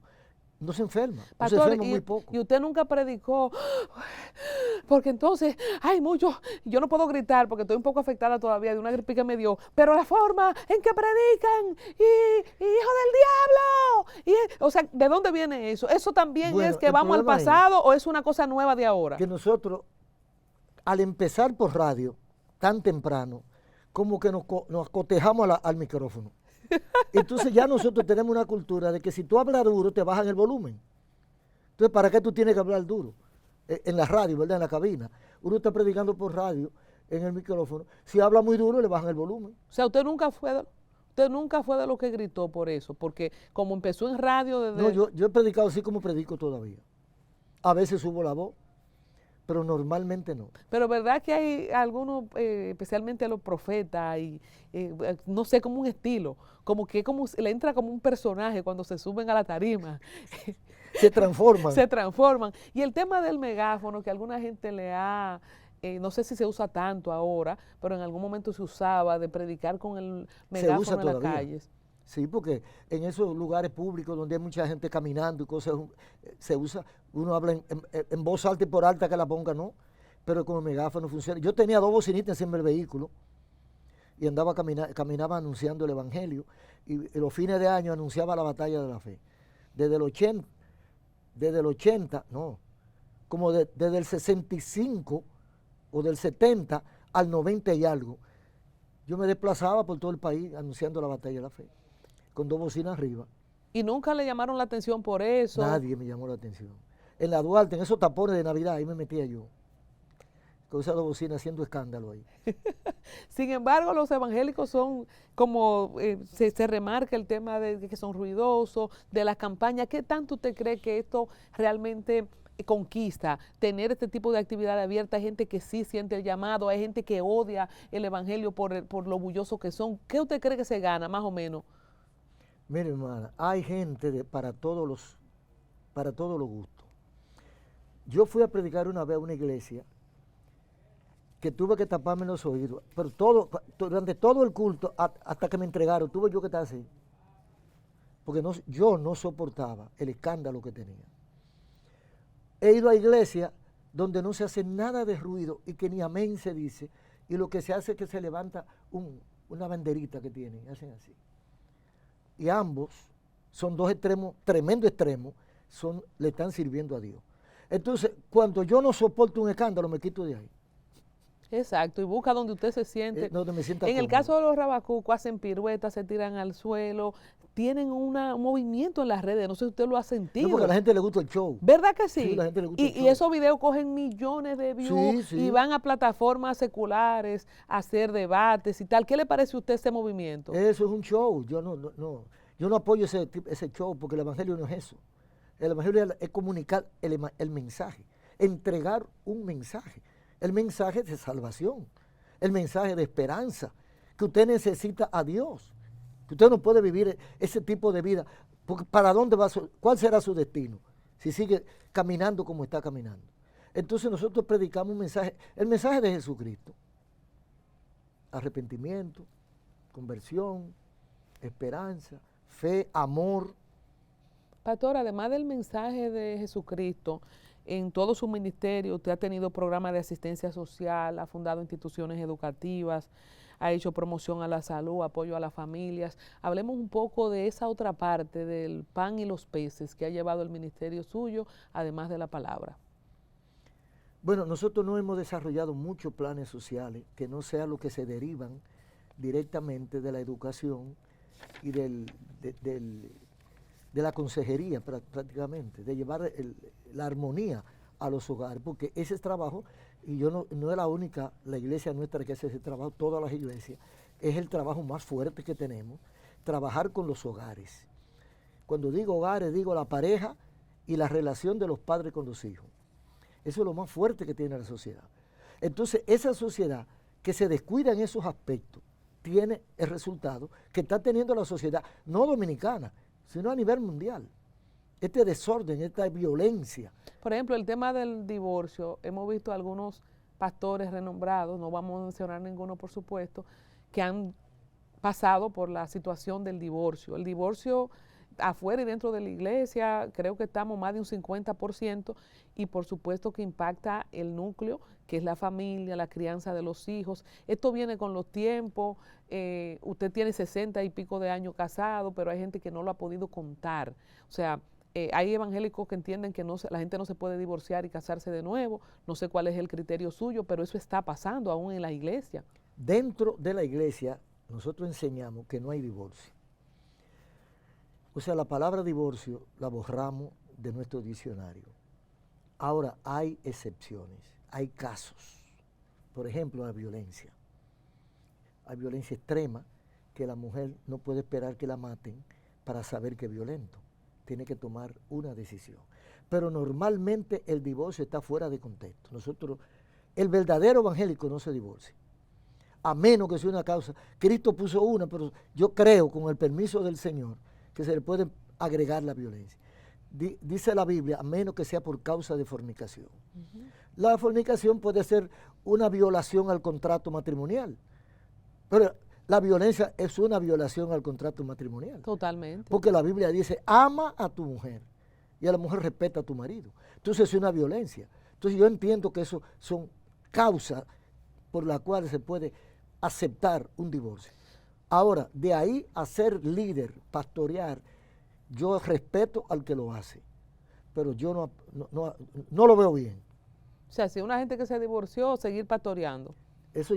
S1: no se enferma,
S2: pastor,
S1: no se enferma muy poco.
S2: Y usted nunca predicó, porque entonces hay muchos, yo no puedo gritar porque estoy un poco afectada todavía de una gripe que me dio, pero la forma en que predican, y hijo del diablo, o sea, ¿de dónde viene eso? ¿Eso también es que vamos al pasado o es una cosa nueva de ahora?
S1: Que nosotros, al empezar por radio, tan temprano, como que nos cotejamos al micrófono. Entonces ya nosotros tenemos una cultura de que si tú hablas duro te bajan el volumen. Entonces, ¿para qué tú tienes que hablar duro? En la radio, ¿verdad? En la cabina. Uno está predicando por radio, en el micrófono. Si habla muy duro, le bajan el volumen.
S2: O sea, usted nunca fue de los que gritó por eso, porque como empezó en radio desde...
S1: No, yo he predicado así como predico todavía. A veces subo la voz, pero normalmente no.
S2: Pero verdad que hay algunos, especialmente a los profetas, y no sé, como un estilo, como le entra como un personaje cuando se suben a la tarima.
S1: Se transforman.
S2: Se transforman. Y el tema del megáfono, que alguna gente le ha, no sé si se usa tanto ahora, pero en algún momento se usaba, de predicar con el
S1: Se usa
S2: megáfono en las
S1: todavía.
S2: calles.
S1: Sí, porque en esos lugares públicos donde hay mucha gente caminando y cosas, se usa, uno habla en voz alta y por alta que la ponga, no, pero con el megáfono funciona. Yo tenía 2 bocinitas encima del vehículo y andaba caminaba anunciando el evangelio, y los fines de año anunciaba la batalla de la fe. Desde el 80, no, como desde el 65 o del 70 al 90 y algo, yo me desplazaba por todo el país anunciando la batalla de la fe, con 2 bocinas arriba.
S2: Y nunca le llamaron la atención por eso.
S1: Nadie me llamó la atención. En la Duarte, en esos tapones de Navidad, ahí me metía yo, con esas 2 bocinas haciendo escándalo ahí.
S2: Sin embargo, los evangélicos son como, se remarca el tema de que son ruidosos, de las campañas. ¿Qué tanto usted cree que esto realmente conquista, tener este tipo de actividad abierta? Hay gente que sí siente el llamado, hay gente que odia el evangelio por lo bulloso que son. ¿Qué usted cree que se gana, más o menos?
S1: Mire, hermana, hay gente para todos los gustos. Yo fui a predicar una vez a una iglesia que tuve que taparme los oídos, pero durante todo el culto, hasta que me entregaron, tuve yo que estar así, porque yo no soportaba el escándalo que tenía. He ido a iglesias donde no se hace nada de ruido y que ni amén se dice, y lo que se hace es que se levanta una banderita que tienen, hacen así. Y ambos son 2 extremos, tremendo extremos, le están sirviendo a Dios. Entonces, cuando yo no soporto un escándalo, me quito de ahí.
S2: Exacto, y busca donde usted se siente.
S1: Donde me sienta
S2: En el
S1: cómodo.
S2: caso de los rabacucos, hacen piruetas, se tiran al suelo, tienen un movimiento en las redes, no sé si usted lo ha sentido.
S1: No, porque a la gente le gusta el show.
S2: ¿Verdad que sí?
S1: Sí, a la gente le gusta el show.
S2: Y esos videos cogen millones de views,
S1: Sí, sí.
S2: y van a plataformas seculares a hacer debates y tal. ¿Qué le parece a usted ese movimiento?
S1: Eso es un show. Yo no apoyo ese show, porque el evangelio no es eso. El evangelio es comunicar el mensaje, entregar un mensaje. El mensaje de salvación, el mensaje de esperanza, que usted necesita a Dios, que usted no puede vivir ese tipo de vida, porque ¿para dónde va? ¿Cuál será su destino si sigue caminando como está caminando? Entonces nosotros predicamos un mensaje, el mensaje de Jesucristo: arrepentimiento, conversión, esperanza, fe, amor.
S2: Pastor, además del mensaje de Jesucristo, en todo su ministerio usted ha tenido programas de asistencia social, ha fundado instituciones educativas, ha hecho promoción a la salud, apoyo a las familias. Hablemos un poco de esa otra parte del pan y los peces que ha llevado el ministerio suyo, además de la palabra.
S1: Bueno, nosotros no hemos desarrollado muchos planes sociales que no sean los que se derivan directamente de la educación y de la consejería, prácticamente, de llevar la armonía a los hogares, porque ese es trabajo, y no es la única, la iglesia nuestra que hace ese trabajo, todas las iglesias, es el trabajo más fuerte que tenemos, trabajar con los hogares. Cuando digo hogares, digo la pareja y la relación de los padres con los hijos. Eso es lo más fuerte que tiene la sociedad. Entonces, esa sociedad que se descuida en esos aspectos tiene el resultado que está teniendo la sociedad, no dominicana, sino a nivel mundial. Este desorden, esta violencia.
S2: Por ejemplo, el tema del divorcio, hemos visto algunos pastores renombrados, no vamos a mencionar ninguno por supuesto, que han pasado por la situación del divorcio. El divorcio afuera y dentro de la iglesia, creo que estamos más de un 50%, y por supuesto que impacta el núcleo, que es la familia, la crianza de los hijos. Esto viene con los tiempos. Usted tiene 60 y pico de años casado, pero hay gente que no lo ha podido contar. O sea, hay evangélicos que entienden que la gente no se puede divorciar y casarse de nuevo. No sé cuál es el criterio suyo, pero eso está pasando aún en la iglesia.
S1: Dentro de la iglesia, nosotros enseñamos que no hay divorcio. O sea, la palabra divorcio la borramos de nuestro diccionario. Ahora, hay excepciones, hay casos. Por ejemplo, la violencia. Hay violencia extrema que la mujer no puede esperar que la maten para saber que es violento. Tiene que tomar una decisión. pero normalmente el divorcio está fuera de contexto. El verdadero evangélico no se divorcia, a menos que sea una causa. Cristo puso una, pero yo creo, con el permiso del Señor, que se le puede agregar la violencia. Dice la Biblia, a menos que sea por causa de fornicación. La fornicación puede ser una violación al contrato matrimonial, pero la violencia es una violación al contrato matrimonial.
S2: Totalmente.
S1: Porque la Biblia dice, ama a tu mujer y a la mujer respeta a tu marido. Entonces es una violencia. Entonces yo entiendo que eso son causas por las cuales se puede aceptar un divorcio. Ahora, de ahí a ser líder, pastorear, yo respeto al que lo hace, pero yo no lo veo bien.
S2: O sea, si una gente que se divorció, seguir pastoreando.
S1: Eso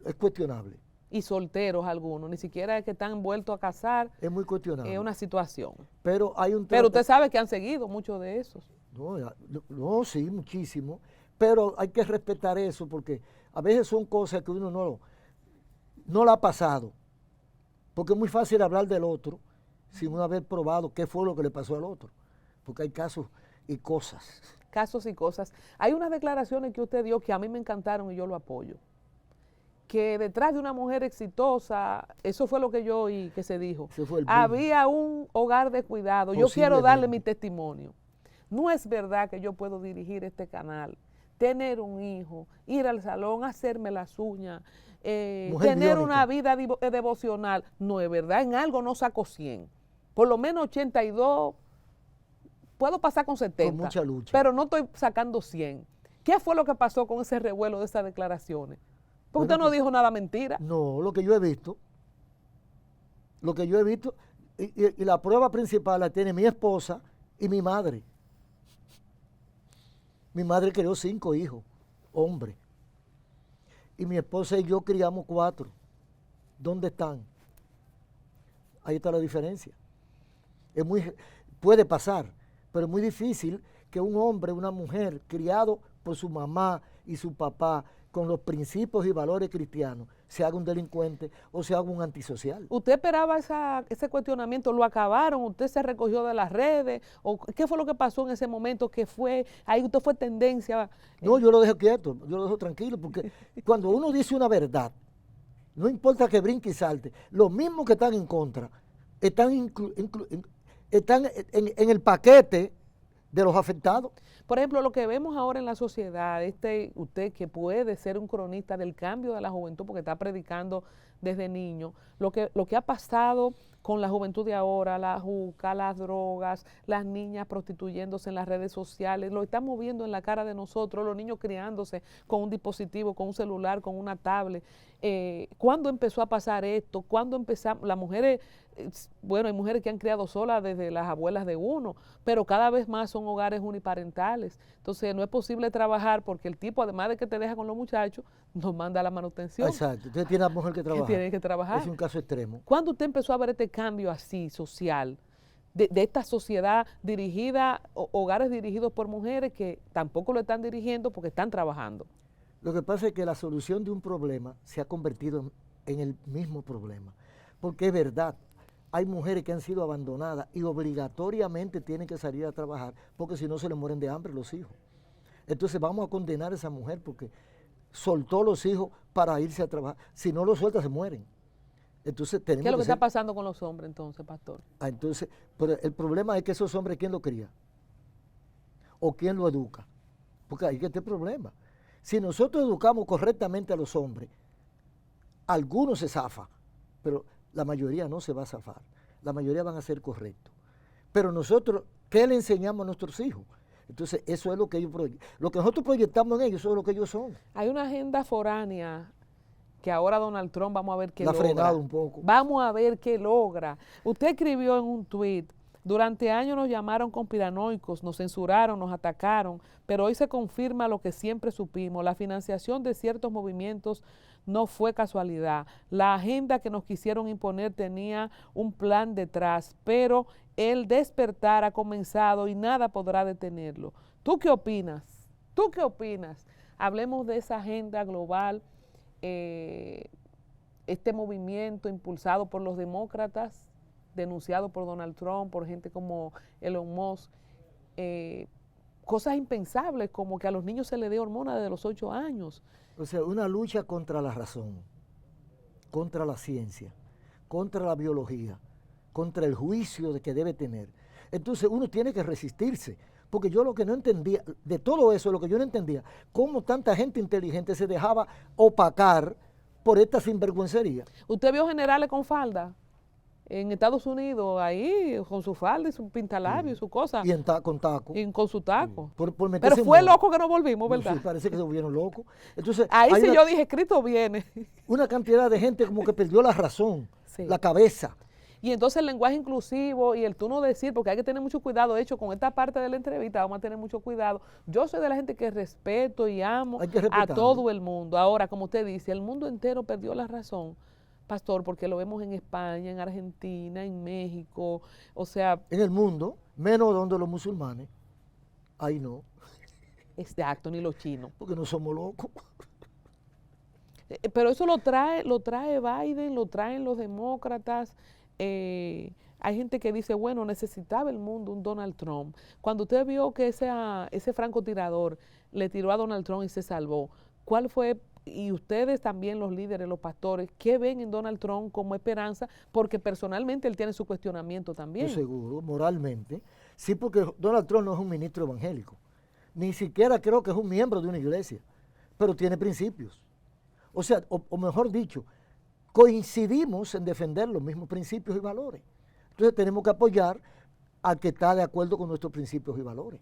S1: es cuestionable.
S2: Y solteros algunos, ni siquiera es que están vueltos a casar.
S1: Es muy cuestionable.
S2: Es una situación.
S1: Pero hay un
S2: Pero usted sabe que han seguido muchos de esos.
S1: No, sí, muchísimo. Pero hay que respetar eso porque a veces son cosas que uno no la ha pasado. Porque es muy fácil hablar del otro sin uno haber probado qué fue lo que le pasó al otro. Porque hay casos y cosas.
S2: Casos y cosas. Hay unas declaraciones que usted dio que a mí me encantaron y yo lo apoyo. Que detrás de una mujer exitosa, eso fue lo que yo oí que se dijo, había un hogar de cuidado. Yo quiero darle mi testimonio. No es verdad que yo puedo dirigir este canal, tener un hijo, ir al salón, hacerme las uñas, tener una vida devocional. No es verdad, en algo no saco 100. Por lo menos 82, puedo pasar con 70.
S1: Con mucha lucha.
S2: Pero no estoy sacando 100. ¿Qué fue lo que pasó con ese revuelo de esas declaraciones? Porque usted no dijo nada mentira.
S1: No, lo que yo he visto, y la prueba principal la tiene mi esposa y mi madre. Mi madre crió 5 hijos, hombres. Y mi esposa y yo criamos 4. ¿Dónde están? Ahí está la diferencia. Puede pasar, pero es muy difícil que un hombre, una mujer, criado por su mamá y su papá, con los principios y valores cristianos, se haga un delincuente o se haga un antisocial.
S2: ¿Usted esperaba ese cuestionamiento? ¿Lo acabaron? ¿Usted se recogió de las redes? ¿O qué fue lo que pasó en ese momento que ahí usted fue tendencia?
S1: No, yo lo dejo quieto, yo lo dejo tranquilo, porque cuando uno dice una verdad, no importa que brinque y salte, los mismos que están en contra están en el paquete de los afectados.
S2: Por ejemplo, lo que vemos ahora en la sociedad, usted que puede ser un cronista del cambio de la juventud porque está predicando desde niño, lo que ha pasado con la juventud de ahora, la juca, las drogas, las niñas prostituyéndose en las redes sociales, lo estamos viendo en la cara de nosotros, los niños criándose con un dispositivo, con un celular, con una tablet. ¿Cuándo empezó a pasar esto? ¿Cuándo empezamos? Las mujeres, bueno, hay mujeres que han criado solas desde las abuelas de uno, pero cada vez más son hogares uniparentales. Entonces no es posible trabajar porque el tipo, además de que te deja con los muchachos, nos manda la manutención.
S1: Exacto, usted tiene a la mujer que trabaja.
S2: Tiene que trabajar.
S1: Es un caso extremo.
S2: ¿Cuándo usted empezó a ver este cambio así, social, de esta sociedad dirigida, hogares dirigidos por mujeres que tampoco lo están dirigiendo porque están trabajando?
S1: Lo que pasa es que la solución de un problema se ha convertido en el mismo problema, porque es verdad, hay mujeres que han sido abandonadas y obligatoriamente tienen que salir a trabajar porque si no se les mueren de hambre los hijos. Entonces vamos a condenar a esa mujer porque soltó los hijos para irse a trabajar. Si no los suelta se mueren. Entonces tenemos
S2: ¿Qué es lo que está pasando con los hombres entonces, pastor?
S1: Entonces, pero el problema es que esos hombres, ¿quién los cría? ¿O quién los educa? Porque ahí que está el problema. Si nosotros educamos correctamente a los hombres, algunos se zafan, pero la mayoría no se va a zafar. La mayoría van a ser correctos. Pero nosotros, ¿qué le enseñamos a nuestros hijos? Entonces, eso es lo que ellos proyectan. Lo que nosotros proyectamos en ellos, eso es lo que ellos son.
S2: Hay una agenda foránea que ahora Donald Trump, vamos a ver qué logra.
S1: La ha frenado un poco.
S2: Vamos a ver qué logra. Usted escribió en un tuit, durante años nos llamaron conspiranoicos, nos censuraron, nos atacaron, pero hoy se confirma lo que siempre supimos. La financiación de ciertos movimientos no fue casualidad. La agenda que nos quisieron imponer tenía un plan detrás, pero el despertar ha comenzado y nada podrá detenerlo. ¿Tú qué opinas? ¿Tú qué opinas? Hablemos de esa agenda global, este movimiento impulsado por los demócratas, denunciado por Donald Trump, por gente como Elon Musk. cosas impensables, como que a los niños se les dé hormonas desde los 8 años.
S1: O sea, una lucha contra la razón, contra la ciencia, contra la biología, contra el juicio de que debe tener. Entonces uno tiene que resistirse, porque yo lo que no entendía, de todo eso, lo que yo no entendía, cómo tanta gente inteligente se dejaba opacar por esta sinvergüencería.
S2: ¿Usted vio generales con falda en Estados Unidos, ahí, con su falda y su pintalabio y su cosa?
S1: Y con taco.
S2: Y con su taco.
S1: Por
S2: Pero
S1: meterse
S2: fue
S1: en
S2: loco que nos volvimos, ¿verdad?
S1: Sí, parece que se volvieron locos. Entonces,
S2: Ahí
S1: hay
S2: sí yo dije, Cristo viene.
S1: una cantidad de gente como que perdió la razón,
S2: Sí.
S1: la cabeza.
S2: Y entonces el lenguaje inclusivo y el tú no decir, porque hay que tener mucho cuidado. De hecho, con esta parte de la entrevista vamos a tener mucho cuidado. Yo soy de la gente que respeto y amo
S1: Hay que
S2: a
S1: respetarlo.
S2: todo el mundo. Ahora, como usted dice, el mundo entero perdió la razón, pastor, porque lo vemos en España, en Argentina, en México. O sea,
S1: En el mundo, menos donde los musulmanes, ahí no,
S2: exacto, ni los chinos.
S1: porque no somos locos.
S2: Pero eso lo trae Biden, lo traen los demócratas. Hay gente que dice, bueno, necesitaba el mundo un Donald Trump. Cuando usted vio que ese francotirador le tiró a Donald Trump y se salvó, ¿cuál fue? Y ustedes también, los líderes, los pastores, ¿qué ven en Donald Trump como esperanza? Porque personalmente él tiene su cuestionamiento también.
S1: Yo seguro, moralmente. Sí, porque Donald Trump no es un ministro evangélico. Ni siquiera creo que es un miembro de una iglesia, pero tiene principios. O sea, o mejor dicho, coincidimos en defender los mismos principios y valores. Entonces tenemos que apoyar al que está de acuerdo con nuestros principios y valores.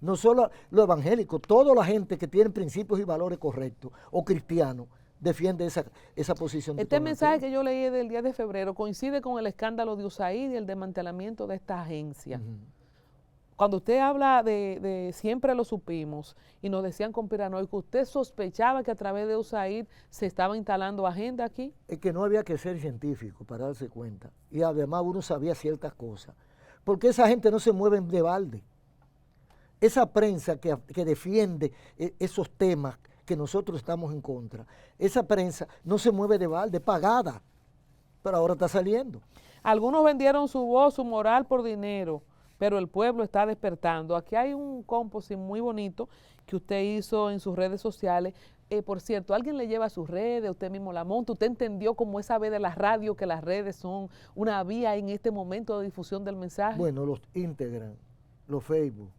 S1: No solo los evangélicos, toda la gente que tiene principios y valores correctos o cristianos defiende esa posición. De
S2: Este mensaje que yo leí del 10 de febrero coincide con el escándalo de USAID y el desmantelamiento de esta agencia. Cuando usted habla de siempre lo supimos y nos decían conspiranoicos, ¿usted sospechaba que a través de USAID se estaba instalando agenda aquí?
S1: Es que no había que ser científico para darse cuenta. Y además uno sabía ciertas cosas. Porque esa gente no se mueve de balde. Esa prensa que defiende esos temas que nosotros estamos en contra, esa prensa no se mueve de balde, pagada. Pero ahora está saliendo.
S2: Algunos vendieron su voz, su moral por dinero, pero el pueblo está despertando. Aquí hay un composite muy bonito que usted hizo en sus redes sociales. Por cierto, alguien le lleva a sus redes, usted mismo la monta, usted entendió como esa vez de la radio que las redes son una vía en este momento de difusión del mensaje.
S1: Bueno, los Instagram, los Facebook,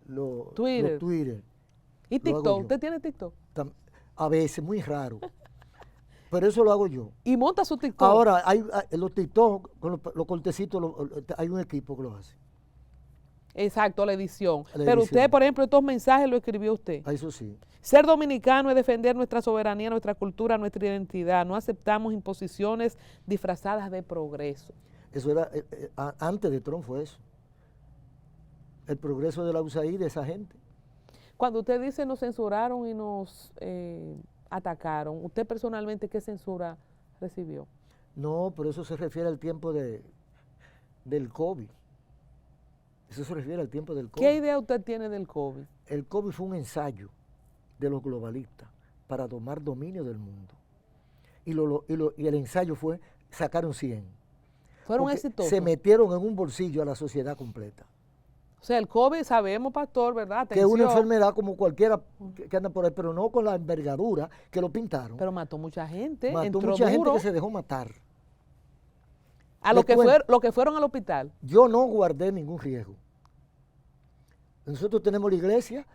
S1: los
S2: Twitter.
S1: Twitter.
S2: ¿Y TikTok? ¿Usted tiene TikTok?
S1: A veces, muy raro. Pero eso lo hago yo.
S2: ¿Y monta su TikTok?
S1: Ahora, hay los TikTok, con los cortecitos, hay un equipo que lo hace.
S2: Exacto, la edición.
S1: La
S2: Pero
S1: edición.
S2: usted, por ejemplo, estos mensajes lo escribió usted.
S1: Eso sí.
S2: Ser dominicano es defender nuestra soberanía, nuestra cultura, nuestra identidad. No aceptamos imposiciones disfrazadas de progreso.
S1: Eso era, antes de Trump fue eso. El progreso de la USAID de esa gente.
S2: Cuando usted dice nos censuraron y nos atacaron, ¿usted personalmente qué censura recibió?
S1: No, pero eso se refiere al tiempo del COVID. Eso se refiere al tiempo del COVID.
S2: ¿Qué idea usted tiene del COVID?
S1: El COVID fue un ensayo de los globalistas para tomar dominio del mundo. Y el ensayo fue, sacaron 100.
S2: ¿Fueron
S1: Porque
S2: exitosos?
S1: se metieron en un bolsillo a la sociedad completa.
S2: O sea, el COVID, sabemos, pastor, ¿verdad?
S1: Que es
S2: Atención,
S1: una enfermedad como cualquiera que anda por ahí, pero no con la envergadura que lo pintaron.
S2: pero mató mucha gente,
S1: Mató
S2: entró
S1: mucha gente
S2: duro.
S1: que se dejó matar.
S2: A los
S1: Le
S2: que,
S1: cuento.
S2: los que fueron al hospital.
S1: Yo no guardé ningún riesgo. Nosotros tenemos la iglesia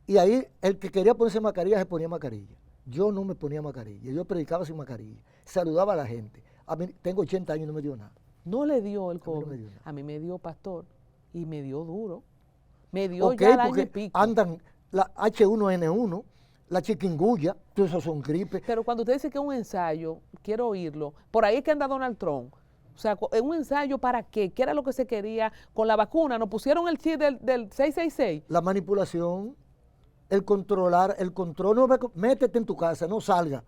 S1: y ahí el que quería ponerse mascarilla se ponía mascarilla. Yo no me ponía mascarilla, yo predicaba sin mascarilla, saludaba a la gente. A mí, tengo 80 años y no me dio nada.
S2: No le dio el
S1: A mí no
S2: COVID.
S1: me dio nada.
S2: A mí me dio, pastor, y me dio duro. Me dio
S1: Ok,
S2: ya el año y
S1: porque
S2: pico.
S1: andan la H1N1, la chikungunya, todo eso son gripes.
S2: Pero cuando usted dice que es un ensayo, quiero oírlo. Por ahí es que anda Donald Trump. O sea, ¿es un ensayo para qué? ¿Qué era lo que se quería con la vacuna? Nos pusieron el chip del 666.
S1: La manipulación, el controlar, el control, no, métete en tu casa, no salga.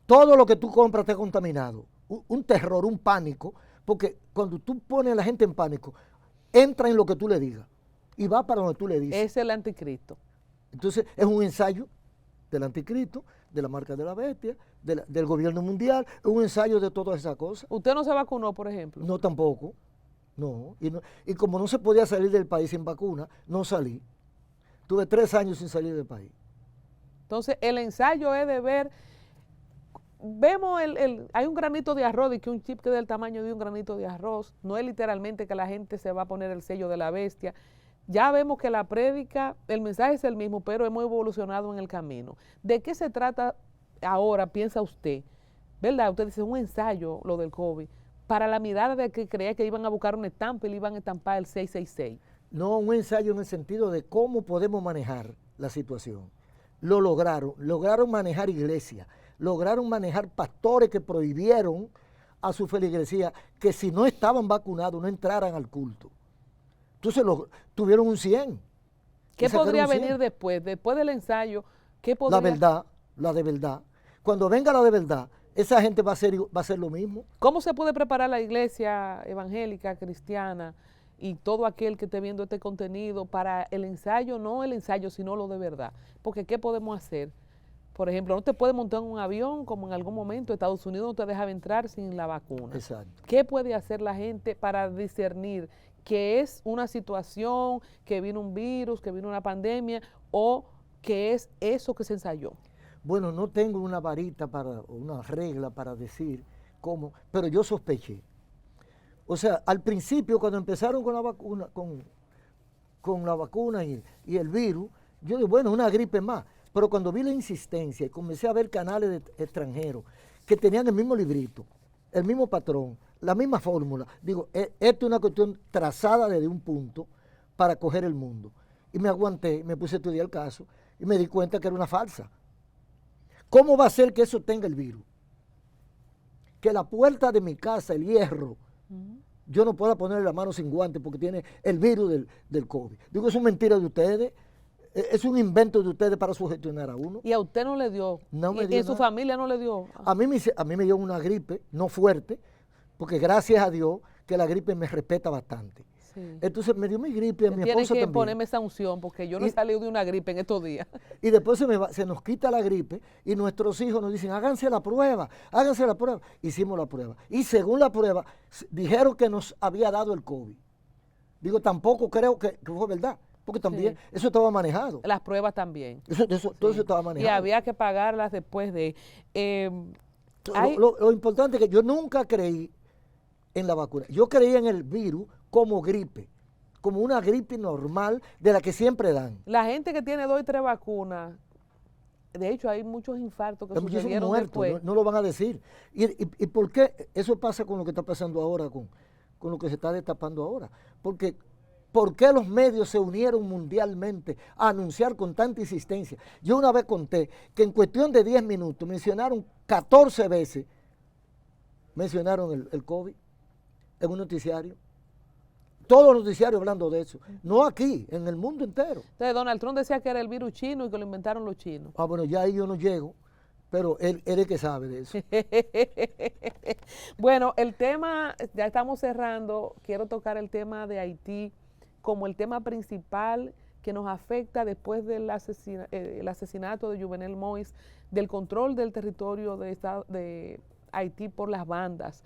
S1: Todo lo que tú compras está contaminado. Un terror, un pánico, porque cuando tú pones a la gente en pánico, entra en lo que tú le digas y va para donde tú le dices.
S2: Es el anticristo.
S1: Entonces, es un ensayo del anticristo, de la marca de la bestia, del gobierno mundial, es un ensayo de todas esas cosas.
S2: ¿Usted no se vacunó, por ejemplo?
S1: No tampoco. No, y como no se podía salir del país sin vacuna, no salí. Tuve 3 años sin salir del país.
S2: Entonces, el ensayo es de ver, vemos hay un granito de arroz, y que un chip que es del tamaño de un granito de arroz, no es literalmente que la gente se va a poner el sello de la bestia. Ya vemos que la prédica, el mensaje es el mismo, pero hemos evolucionado en el camino. ¿De qué se trata ahora, piensa usted? ¿Verdad? Usted dice, un ensayo, lo del COVID, para la mirada de que creía que iban a buscar una estampa y le iban a estampar el 666.
S1: No, un ensayo en el sentido de cómo podemos manejar la situación. Lo lograron manejar iglesias, lograron manejar pastores que prohibieron a su feligresía que si no estaban vacunados no entraran al culto. Entonces tuvieron un 100.
S2: ¿Qué podría venir después del ensayo? ¿Qué podría...
S1: La de verdad. Cuando venga la de verdad, esa gente va a hacer lo mismo.
S2: ¿Cómo se puede preparar la iglesia evangélica, cristiana y todo aquel que esté viendo este contenido para el ensayo, no el ensayo, sino lo de verdad? Porque ¿qué podemos hacer? Por ejemplo, no te puedes montar en un avión como en algún momento Estados Unidos no te deja entrar sin la vacuna.
S1: Exacto.
S2: ¿Qué puede hacer la gente para discernir que es una situación, que vino un virus, que vino una pandemia o que es eso que se ensayó?
S1: Bueno, no tengo una varita una regla para decir cómo, pero yo sospeché. O sea, al principio cuando empezaron con la vacuna, con la vacuna y el virus, yo digo, bueno, una gripe más. Pero cuando vi la insistencia y comencé a ver canales extranjeros que tenían el mismo librito, el mismo patrón, la misma fórmula, digo, esto es una cuestión trazada desde un punto para coger el mundo. Y me aguanté, me puse a estudiar el caso y me di cuenta que era una farsa. ¿Cómo va a ser que eso tenga el virus? Que la puerta de mi casa, el hierro, yo no pueda ponerle la mano sin guantes porque tiene el virus del COVID. Digo, eso es mentira de ustedes, es un invento de ustedes para sugestionar a uno.
S2: ¿Y a usted no le dio?
S1: No me dio
S2: ¿En su familia no le dio?
S1: A mí me dio una gripe, no fuerte, porque gracias a Dios que la gripe me respeta bastante. Sí. Entonces me dio mi gripe, a mi esposa también.
S2: Tiene que ponerme esa unción porque yo no he salido de una gripe en estos días.
S1: Y después se nos quita la gripe y nuestros hijos nos dicen, háganse la prueba, háganse la prueba. Hicimos la prueba. Y según la prueba, dijeron que nos había dado el COVID. Digo, tampoco creo que fue verdad, porque también eso estaba manejado.
S2: Las pruebas también.
S1: Todo eso estaba manejado.
S2: Y había que pagarlas después de...
S1: Lo importante es que yo nunca creí en la vacuna. Yo creía en el virus como gripe, como una gripe normal de la que siempre dan.
S2: La gente que tiene 2 y 3 vacunas, de hecho hay muchos infartos que sucedieron después.
S1: No lo van a decir. ¿Y por qué eso pasa con lo que está pasando ahora, con lo que se está destapando ahora? Porque ¿por qué los medios se unieron mundialmente a anunciar con tanta insistencia? Yo una vez conté que en cuestión de 10 minutos mencionaron 14 veces, mencionaron el COVID en un noticiario. Todos los noticiarios hablando de eso. No aquí, en el mundo entero.
S2: Entonces, Donald Trump decía que era el virus chino y que lo inventaron los chinos.
S1: Ah, bueno, ya ahí yo no llego, pero él es el que sabe de eso.
S2: Bueno, el tema, ya estamos cerrando, quiero tocar el tema de Haití como el tema principal que nos afecta después del asesinato de Jovenel Moïse, del control del territorio de Haití por las bandas.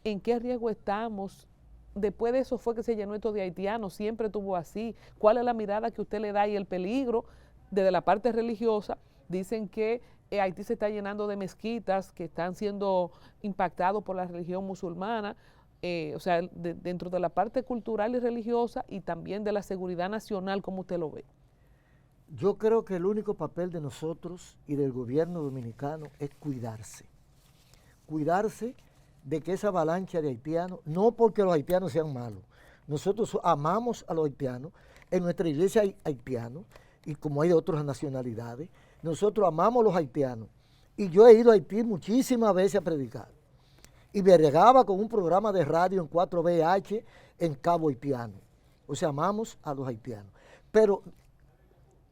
S2: ¿En qué riesgo estamos? Después de eso fue que se llenó esto de haitianos, siempre estuvo así. ¿Cuál es la mirada que usted le da y el peligro desde la parte religiosa? Dicen que Haití se está llenando de mezquitas que están siendo impactados por la religión musulmana, o sea, dentro de la parte cultural y religiosa y también de la seguridad nacional, ¿cómo usted lo ve?
S1: Yo creo que el único papel de nosotros y del gobierno dominicano es cuidarse. Cuidarse de que esa avalancha de haitianos, no porque los haitianos sean malos, nosotros amamos a los haitianos, en nuestra iglesia hay haitianos, y como hay de otras nacionalidades, nosotros amamos a los haitianos, y yo he ido a Haití muchísimas veces a predicar, y me regaba con un programa de radio en 4BH en Cabo Haitiano, o sea, amamos a los haitianos, pero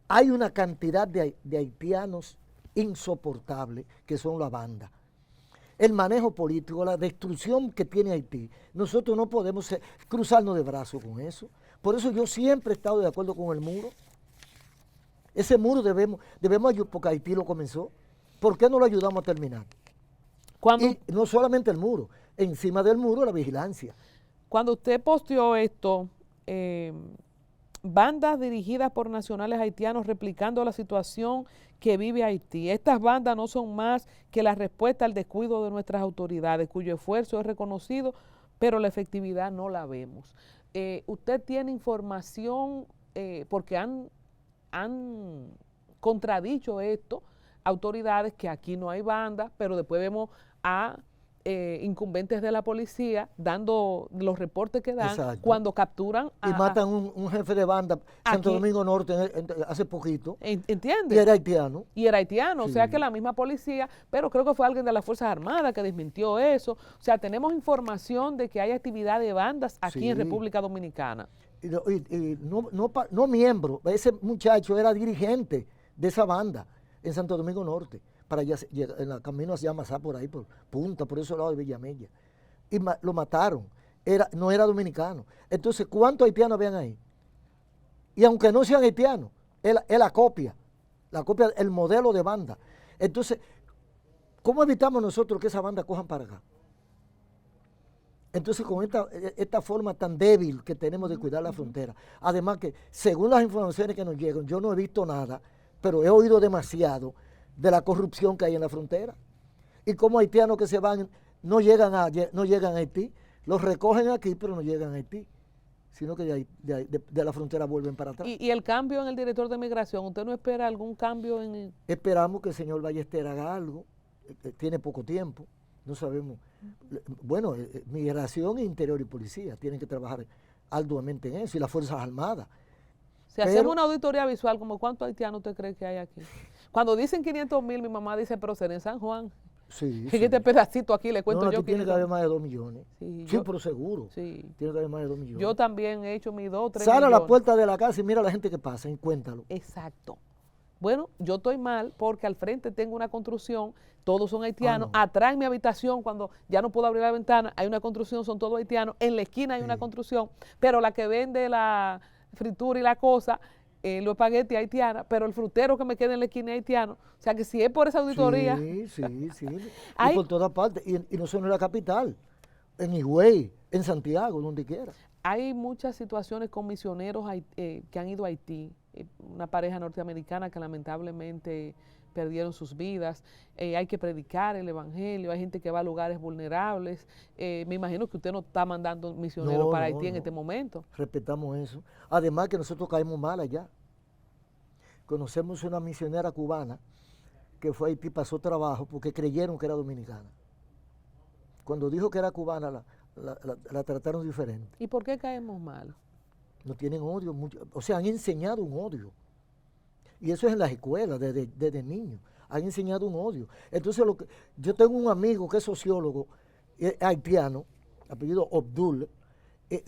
S1: hay una cantidad de haitianos insoportables que son la banda. El manejo político, la destrucción que tiene Haití, nosotros no podemos cruzarnos de brazos con eso. Por eso yo siempre he estado de acuerdo con el muro. Ese muro debemos ayudar, porque Haití lo comenzó. ¿Por qué no lo ayudamos a terminar? Y no solamente el muro, encima del muro la vigilancia.
S2: Cuando usted posteó esto, bandas dirigidas por nacionales haitianos replicando la situación que vive Haití. Estas bandas no son más que la respuesta al descuido de nuestras autoridades, cuyo esfuerzo es reconocido, pero la efectividad no la vemos. Usted tiene información, porque han contradicho esto, autoridades, que aquí no hay bandas, pero después vemos a incumbentes de la policía dando los reportes que dan. Exacto. Cuando capturan
S1: y matan un jefe de banda, Santo Domingo Norte, hace poquito.
S2: ¿Entiendes?
S1: Y era haitiano.
S2: Y era haitiano, sí. O sea que la misma policía, pero creo que fue alguien de las Fuerzas Armadas que desmintió eso. O sea, tenemos información de que hay actividad de bandas aquí en República Dominicana.
S1: Y no miembro, ese muchacho era dirigente de esa banda en Santo Domingo Norte, para allá, en el camino hacia Masá, por ahí, por Punta, por ese lado de Villamella. Y lo mataron, no era dominicano. Entonces, ¿cuántos haitianos habían ahí? Y aunque no sean haitianos, es la copia, el modelo de banda. Entonces, ¿cómo evitamos nosotros que esa banda cojan para acá? Entonces, con esta forma tan débil que tenemos de cuidar la frontera, además que, según las informaciones que nos llegan, yo no he visto nada, pero he oído demasiado de la corrupción que hay en la frontera. Y como haitianos que se van, no llegan a Haití, los recogen aquí, pero no llegan a Haití, sino que de la frontera vuelven para atrás.
S2: ¿Y el cambio en el director de migración? ¿Usted no espera algún cambio en el...?
S1: Esperamos que el señor Ballester haga algo, tiene poco tiempo. No sabemos. Bueno, migración, interior y policía tienen que trabajar arduamente en eso, y las Fuerzas Armadas.
S2: Si hacemos una auditoría visual, ¿como cuántos haitianos usted cree que hay aquí? Cuando dicen 500,000, mi mamá dice, pero será en San Juan.
S1: Sí.
S2: En este pedacito aquí le cuento yo.
S1: Aquí tiene que haber más de 2 millones. Sí, pero seguro.
S2: Sí.
S1: Tiene que haber más de 2 millones.
S2: Yo también he hecho mis 2 o 3
S1: Sal
S2: millones.
S1: a la puerta de la casa y mira a la gente que pasa y cuéntalo.
S2: Exacto. Bueno, yo estoy mal porque al frente tengo una construcción, todos son haitianos. Atrás en mi habitación, cuando ya no puedo abrir la ventana, hay una construcción, son todos haitianos. En la esquina hay una construcción, pero la que vende la fritura y la cosa, los espaguetis haitiana, pero el frutero que me queda en la esquina es haitiano. O sea que si es por esa auditoría...
S1: Sí. Y por todas partes. Y no solo en la capital, en Higüey, en Santiago, donde quiera.
S2: Hay muchas situaciones con misioneros que han ido a Haití. Una pareja norteamericana que lamentablemente perdieron sus vidas. Hay que predicar el evangelio, hay gente que va a lugares vulnerables. Me imagino que usted no está mandando misioneros para Haití en este momento.
S1: Respetamos eso. Además que nosotros caímos mal allá. Conocemos una misionera cubana que fue a Haití, pasó trabajo porque creyeron que era dominicana. Cuando dijo que era cubana, la trataron diferente.
S2: ¿Y por qué caemos mal?
S1: No tienen odio, o sea, han enseñado un odio. Y eso es en las escuelas, desde niños. Han enseñado un odio. Entonces, yo tengo un amigo que es sociólogo, haitiano, apellido Abdul,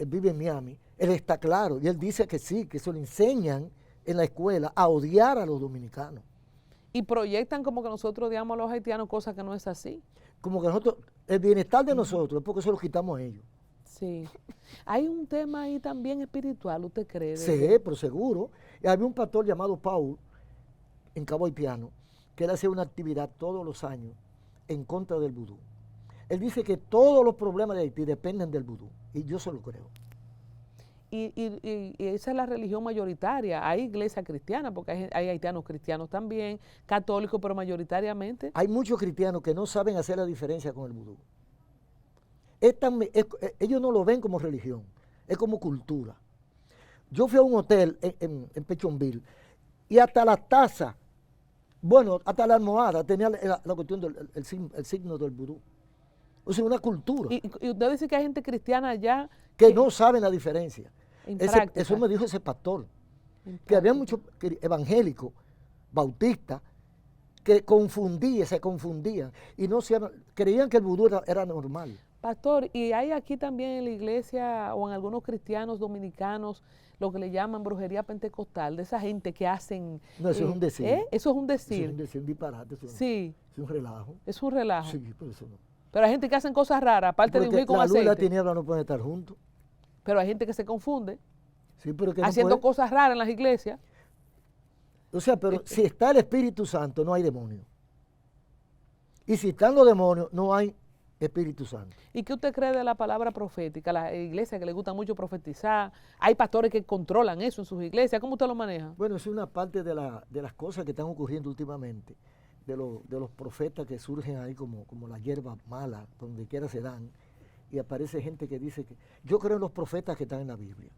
S1: vive en Miami. Él está claro, y él dice que sí, que se lo enseñan en la escuela a odiar a los dominicanos.
S2: Y proyectan como que nosotros odiamos a los haitianos, cosa que no es así.
S1: Como que nosotros, el bienestar de nosotros es porque se lo quitamos a ellos.
S2: Sí. Hay un tema ahí también espiritual, ¿usted cree?
S1: Sí, pero seguro. Y había un pastor llamado Paul, en Cabo Haitiano, que él hacía una actividad todos los años en contra del vudú. Él dice que todos los problemas de Haití dependen del vudú, y yo se lo creo.
S2: Y esa es la religión mayoritaria. Hay iglesia cristiana, porque hay haitianos cristianos también, católicos, pero mayoritariamente.
S1: Hay muchos cristianos que no saben hacer la diferencia con el vudú. Ellos no lo ven como religión, es como cultura. Yo fui a un hotel en Pechonville y hasta la taza, bueno, hasta la almohada tenía la cuestión del signo del vudú. O sea, una cultura.
S2: Y usted dice que hay gente cristiana allá
S1: que no saben la diferencia. Eso me dijo ese pastor. Que había muchos evangélicos, bautistas, que se confundían y creían que el vudú era normal.
S2: Pastor, y hay aquí también en la iglesia o en algunos cristianos dominicanos lo que le llaman brujería pentecostal, de esa gente que hacen...
S1: No, eso es un decir.
S2: Eso es un decir.
S1: Eso es un decir, un disparate.
S2: Sí.
S1: Es un relajo.
S2: Es un relajo.
S1: Sí, por eso no.
S2: Pero hay gente que hacen cosas raras, aparte de ungir con aceite.
S1: La luz y la tiniebla no pueden estar juntos.
S2: Pero hay gente que se confunde,
S1: sí, pero que
S2: haciendo cosas raras en las iglesias.
S1: O sea, pero si está el Espíritu Santo, no hay demonio. Y si están los demonios, no hay Espíritu Santo.
S2: ¿Y qué usted cree de la palabra profética? Las iglesias que les gusta mucho profetizar, hay pastores que controlan eso en sus iglesias, ¿cómo usted lo maneja?
S1: Bueno, es una parte de las cosas que están ocurriendo últimamente, de los profetas que surgen ahí como la hierba mala, donde quiera se dan, y aparece gente que dice que yo creo en los profetas que están en la Biblia.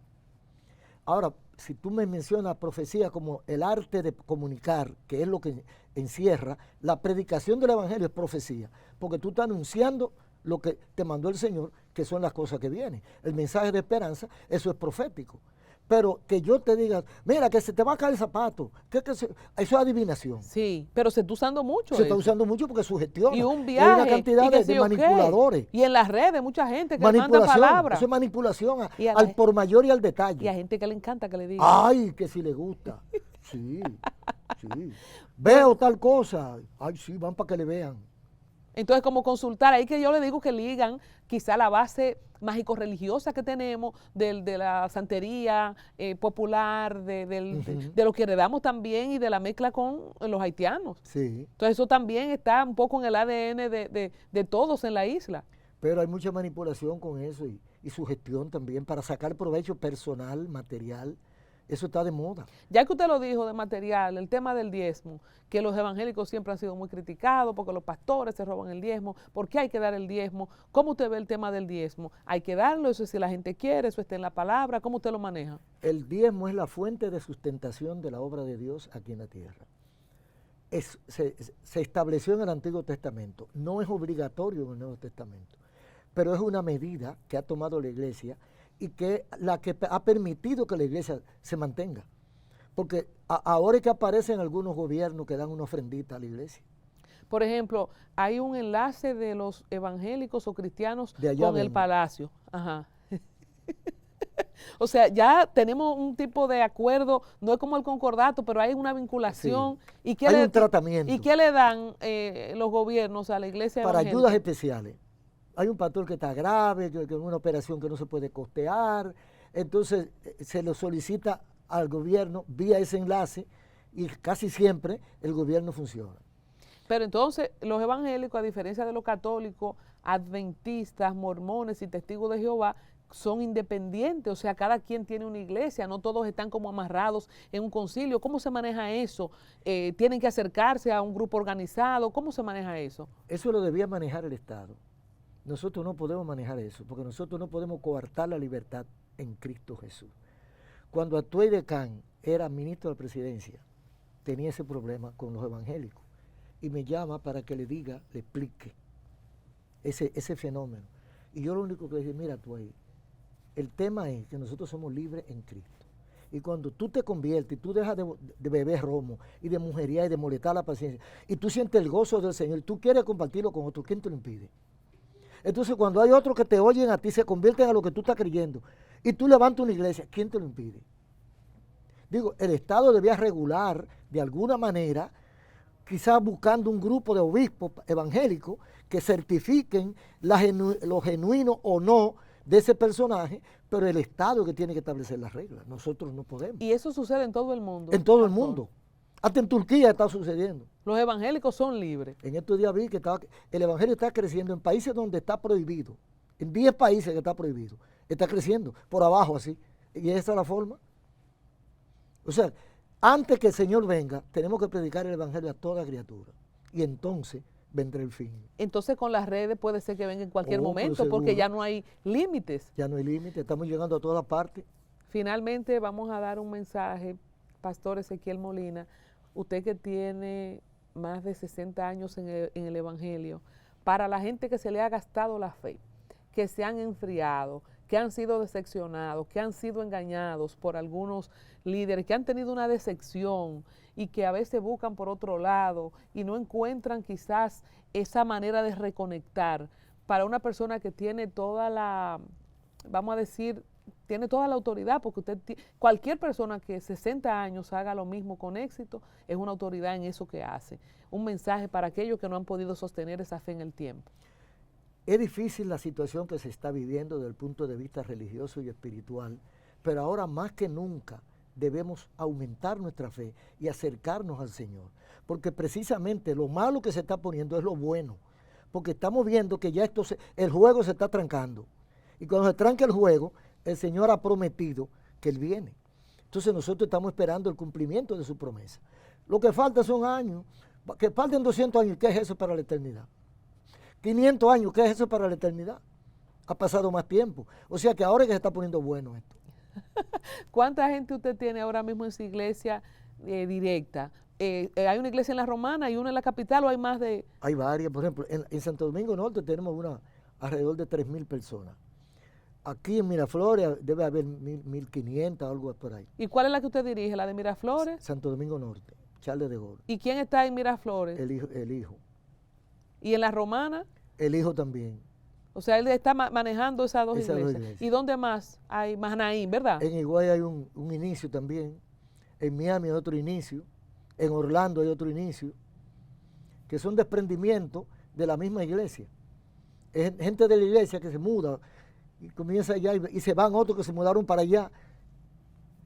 S1: Ahora, si tú me mencionas profecía como el arte de comunicar, que es lo que encierra, la predicación del Evangelio es profecía, porque tú estás anunciando lo que te mandó el Señor, que son las cosas que vienen. El mensaje de esperanza, eso es profético. Pero que yo te diga, mira, que se te va a caer el zapato, eso es adivinación.
S2: Sí, pero se está usando mucho
S1: Se
S2: eso.
S1: está usando mucho porque sugestiona.
S2: Y un
S1: hay
S2: viaje,
S1: una cantidad
S2: y
S1: de manipuladores.
S2: Y en las redes mucha gente que manda
S1: Manipulación,
S2: palabras.
S1: eso es manipulación
S2: Y
S1: al por mayor y al detalle.
S2: Y a gente que le encanta que le digan.
S1: Ay, que si le gusta. Sí, sí. Veo tal cosa. Ay, sí, van para que le vean.
S2: Entonces, como consultar, ahí que yo le digo que ligan quizá la base mágico-religiosa que tenemos de la santería popular, de lo que heredamos también y de la mezcla con los haitianos.
S1: Sí.
S2: Entonces, eso también está un poco en el ADN de todos en la isla.
S1: Pero hay mucha manipulación con eso y sugestión también para sacar provecho personal, material. Eso está de moda.
S2: Ya que usted lo dijo de material, el tema del diezmo, que los evangélicos siempre han sido muy criticados porque los pastores se roban el diezmo. ¿Por qué hay que dar el diezmo? ¿Cómo usted ve el tema del diezmo? ¿Hay que darlo? ¿Eso es si la gente quiere? ¿Eso está en la palabra? ¿Cómo usted lo maneja?
S1: El diezmo es la fuente de sustentación de la obra de Dios aquí en la tierra. Se estableció en el Antiguo Testamento. No es obligatorio en el Nuevo Testamento, pero es una medida que ha tomado la Iglesia y que la que ha permitido que la iglesia se mantenga. Porque ahora es que aparecen algunos gobiernos que dan una ofrendita a la iglesia.
S2: Por ejemplo, hay un enlace de los evangélicos o cristianos con el
S1: vengo.
S2: Palacio. Ajá. O sea, ya tenemos un tipo de acuerdo, no es como el concordato, pero hay una vinculación.
S1: Sí.
S2: ¿Y qué
S1: hay un tratamiento.
S2: ¿Y qué le dan los gobiernos a la iglesia
S1: para
S2: evangélica?
S1: Ayudas especiales. Hay un pastor que está grave, que es una operación que no se puede costear, entonces se lo solicita al gobierno vía ese enlace y casi siempre el gobierno funciona.
S2: Pero entonces los evangélicos, a diferencia de los católicos, adventistas, mormones y testigos de Jehová, son independientes, o sea, cada quien tiene una iglesia, no todos están como amarrados en un concilio. ¿Cómo se maneja eso? ¿Tienen que acercarse a un grupo organizado? ¿Cómo se maneja eso?
S1: Eso lo debía manejar el Estado. Nosotros no podemos manejar eso, porque nosotros no podemos coartar la libertad en Cristo Jesús. Cuando Atuey de Can era ministro de la presidencia, tenía ese problema con los evangélicos y me llama para que le diga, le explique ese fenómeno. Y yo lo único que le dije, mira Atuey, el tema es que nosotros somos libres en Cristo. Y cuando tú te conviertes y tú dejas de beber romo y de mujería y de molestar la paciencia, y tú sientes el gozo del Señor y tú quieres compartirlo con otros, ¿quién te lo impide? Entonces, cuando hay otros que te oyen a ti, se convierten a lo que tú estás creyendo, y tú levantas una iglesia, ¿quién te lo impide? Digo, el Estado debía regular de alguna manera, quizás buscando un grupo de obispos evangélicos que certifiquen lo genuino o no de ese personaje, pero el Estado es que tiene que establecer las reglas. Nosotros no podemos.
S2: Y eso sucede en todo el mundo.
S1: En todo el mundo. Hasta en Turquía está sucediendo.
S2: Los evangélicos son libres.
S1: En estos días vi que el evangelio está creciendo en países donde está prohibido. En 10 países que está prohibido. Está creciendo por abajo así. Y esa es la forma. O sea, antes que el Señor venga, tenemos que predicar el evangelio a toda criatura. Y entonces vendrá el fin.
S2: Entonces con las redes puede ser que venga en cualquier momento, porque ya no hay límites.
S1: Ya no hay límites, estamos llegando a todas partes.
S2: Finalmente vamos a dar un mensaje, Pastor Ezequiel Molina, usted que tiene más de 60 años en el Evangelio, para la gente que se le ha gastado la fe, que se han enfriado, que han sido decepcionados, que han sido engañados por algunos líderes, que han tenido una decepción y que a veces buscan por otro lado y no encuentran quizás esa manera de reconectar para una persona que tiene toda la, vamos a decir, tiene toda la autoridad, porque cualquier persona que 60 años haga lo mismo con éxito es una autoridad en eso que hace. Un mensaje para aquellos que no han podido sostener esa fe en el tiempo.
S1: Es difícil la situación que se está viviendo desde el punto de vista religioso y espiritual, pero ahora más que nunca debemos aumentar nuestra fe y acercarnos al Señor, porque precisamente lo malo que se está poniendo es lo bueno, porque estamos viendo que ya el juego se está trancando. Y cuando se tranca el juego, el Señor ha prometido que Él viene. Entonces nosotros estamos esperando el cumplimiento de su promesa. Lo que falta son años, que falten 200 años, ¿qué es eso para la eternidad? 500 años, ¿qué es eso para la eternidad? Ha pasado más tiempo. O sea que ahora es que se está poniendo bueno esto.
S2: ¿Cuánta gente usted tiene ahora mismo en su iglesia directa? ¿Hay una iglesia en La Romana y una en la capital o hay más de...?
S1: Hay varias, por ejemplo, en Santo Domingo Norte tenemos alrededor de 3.000 personas. Aquí en Miraflores debe haber 1.500, algo por ahí.
S2: ¿Y cuál es la que usted dirige? ¿La de Miraflores?
S1: Santo Domingo Norte, Charles de Gaulle.
S2: ¿Y quién está en Miraflores?
S1: El hijo.
S2: ¿Y en La Romana?
S1: El hijo también.
S2: O sea, él está manejando esas dos iglesias. ¿Y dónde más? Hay Mahanaín, ¿verdad?
S1: En Higüey hay un inicio también. En Miami hay otro inicio. En Orlando hay otro inicio. Que son desprendimientos de la misma iglesia. Es gente de la iglesia que se muda y comienza allá y se van otros que se mudaron para allá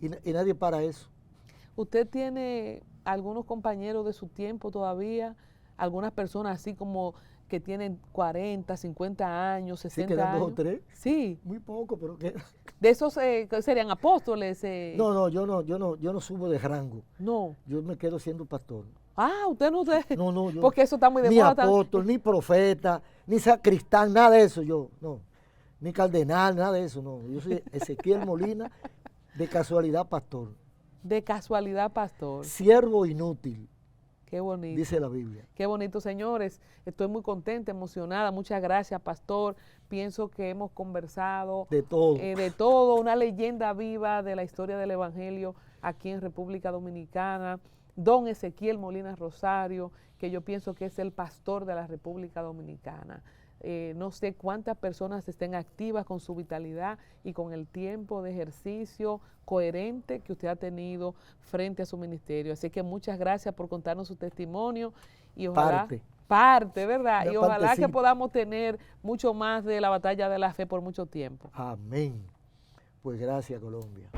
S1: y nadie para eso.
S2: ¿Usted tiene algunos compañeros de su tiempo todavía? Algunas personas así como que tienen 40, 50 años, 60
S1: sí, quedan
S2: años.
S1: 2 o 3.
S2: Sí.
S1: Muy poco, pero ¿qué?
S2: ¿De esos serían apóstoles?
S1: No, yo no subo de rango.
S2: No.
S1: Yo me quedo siendo pastor.
S2: Ah, usted no...
S1: No, yo.
S2: Porque eso está muy de
S1: moda.
S2: Ni
S1: apóstol, ni profeta, ni sacristán, nada de eso yo, no. Ni cardenal, nada de eso, no. Yo soy Ezequiel Molina, de casualidad pastor.
S2: De casualidad pastor.
S1: Siervo inútil.
S2: Qué bonito.
S1: Dice la Biblia.
S2: Qué bonito, señores. Estoy muy contenta, emocionada. Muchas gracias, pastor. Pienso que hemos conversado
S1: de todo.
S2: De todo, una leyenda viva de la historia del Evangelio aquí en República Dominicana. Don Ezequiel Molina Rosario, que yo pienso que es el pastor de la República Dominicana. No sé cuántas personas estén activas con su vitalidad y con el tiempo de ejercicio coherente que usted ha tenido frente a su ministerio. Así que muchas gracias por contarnos su testimonio y ojalá... Parte, ¿verdad? Y ojalá que podamos tener mucho más de la batalla de la fe por mucho tiempo.
S1: Amén. Pues gracias, Colombia.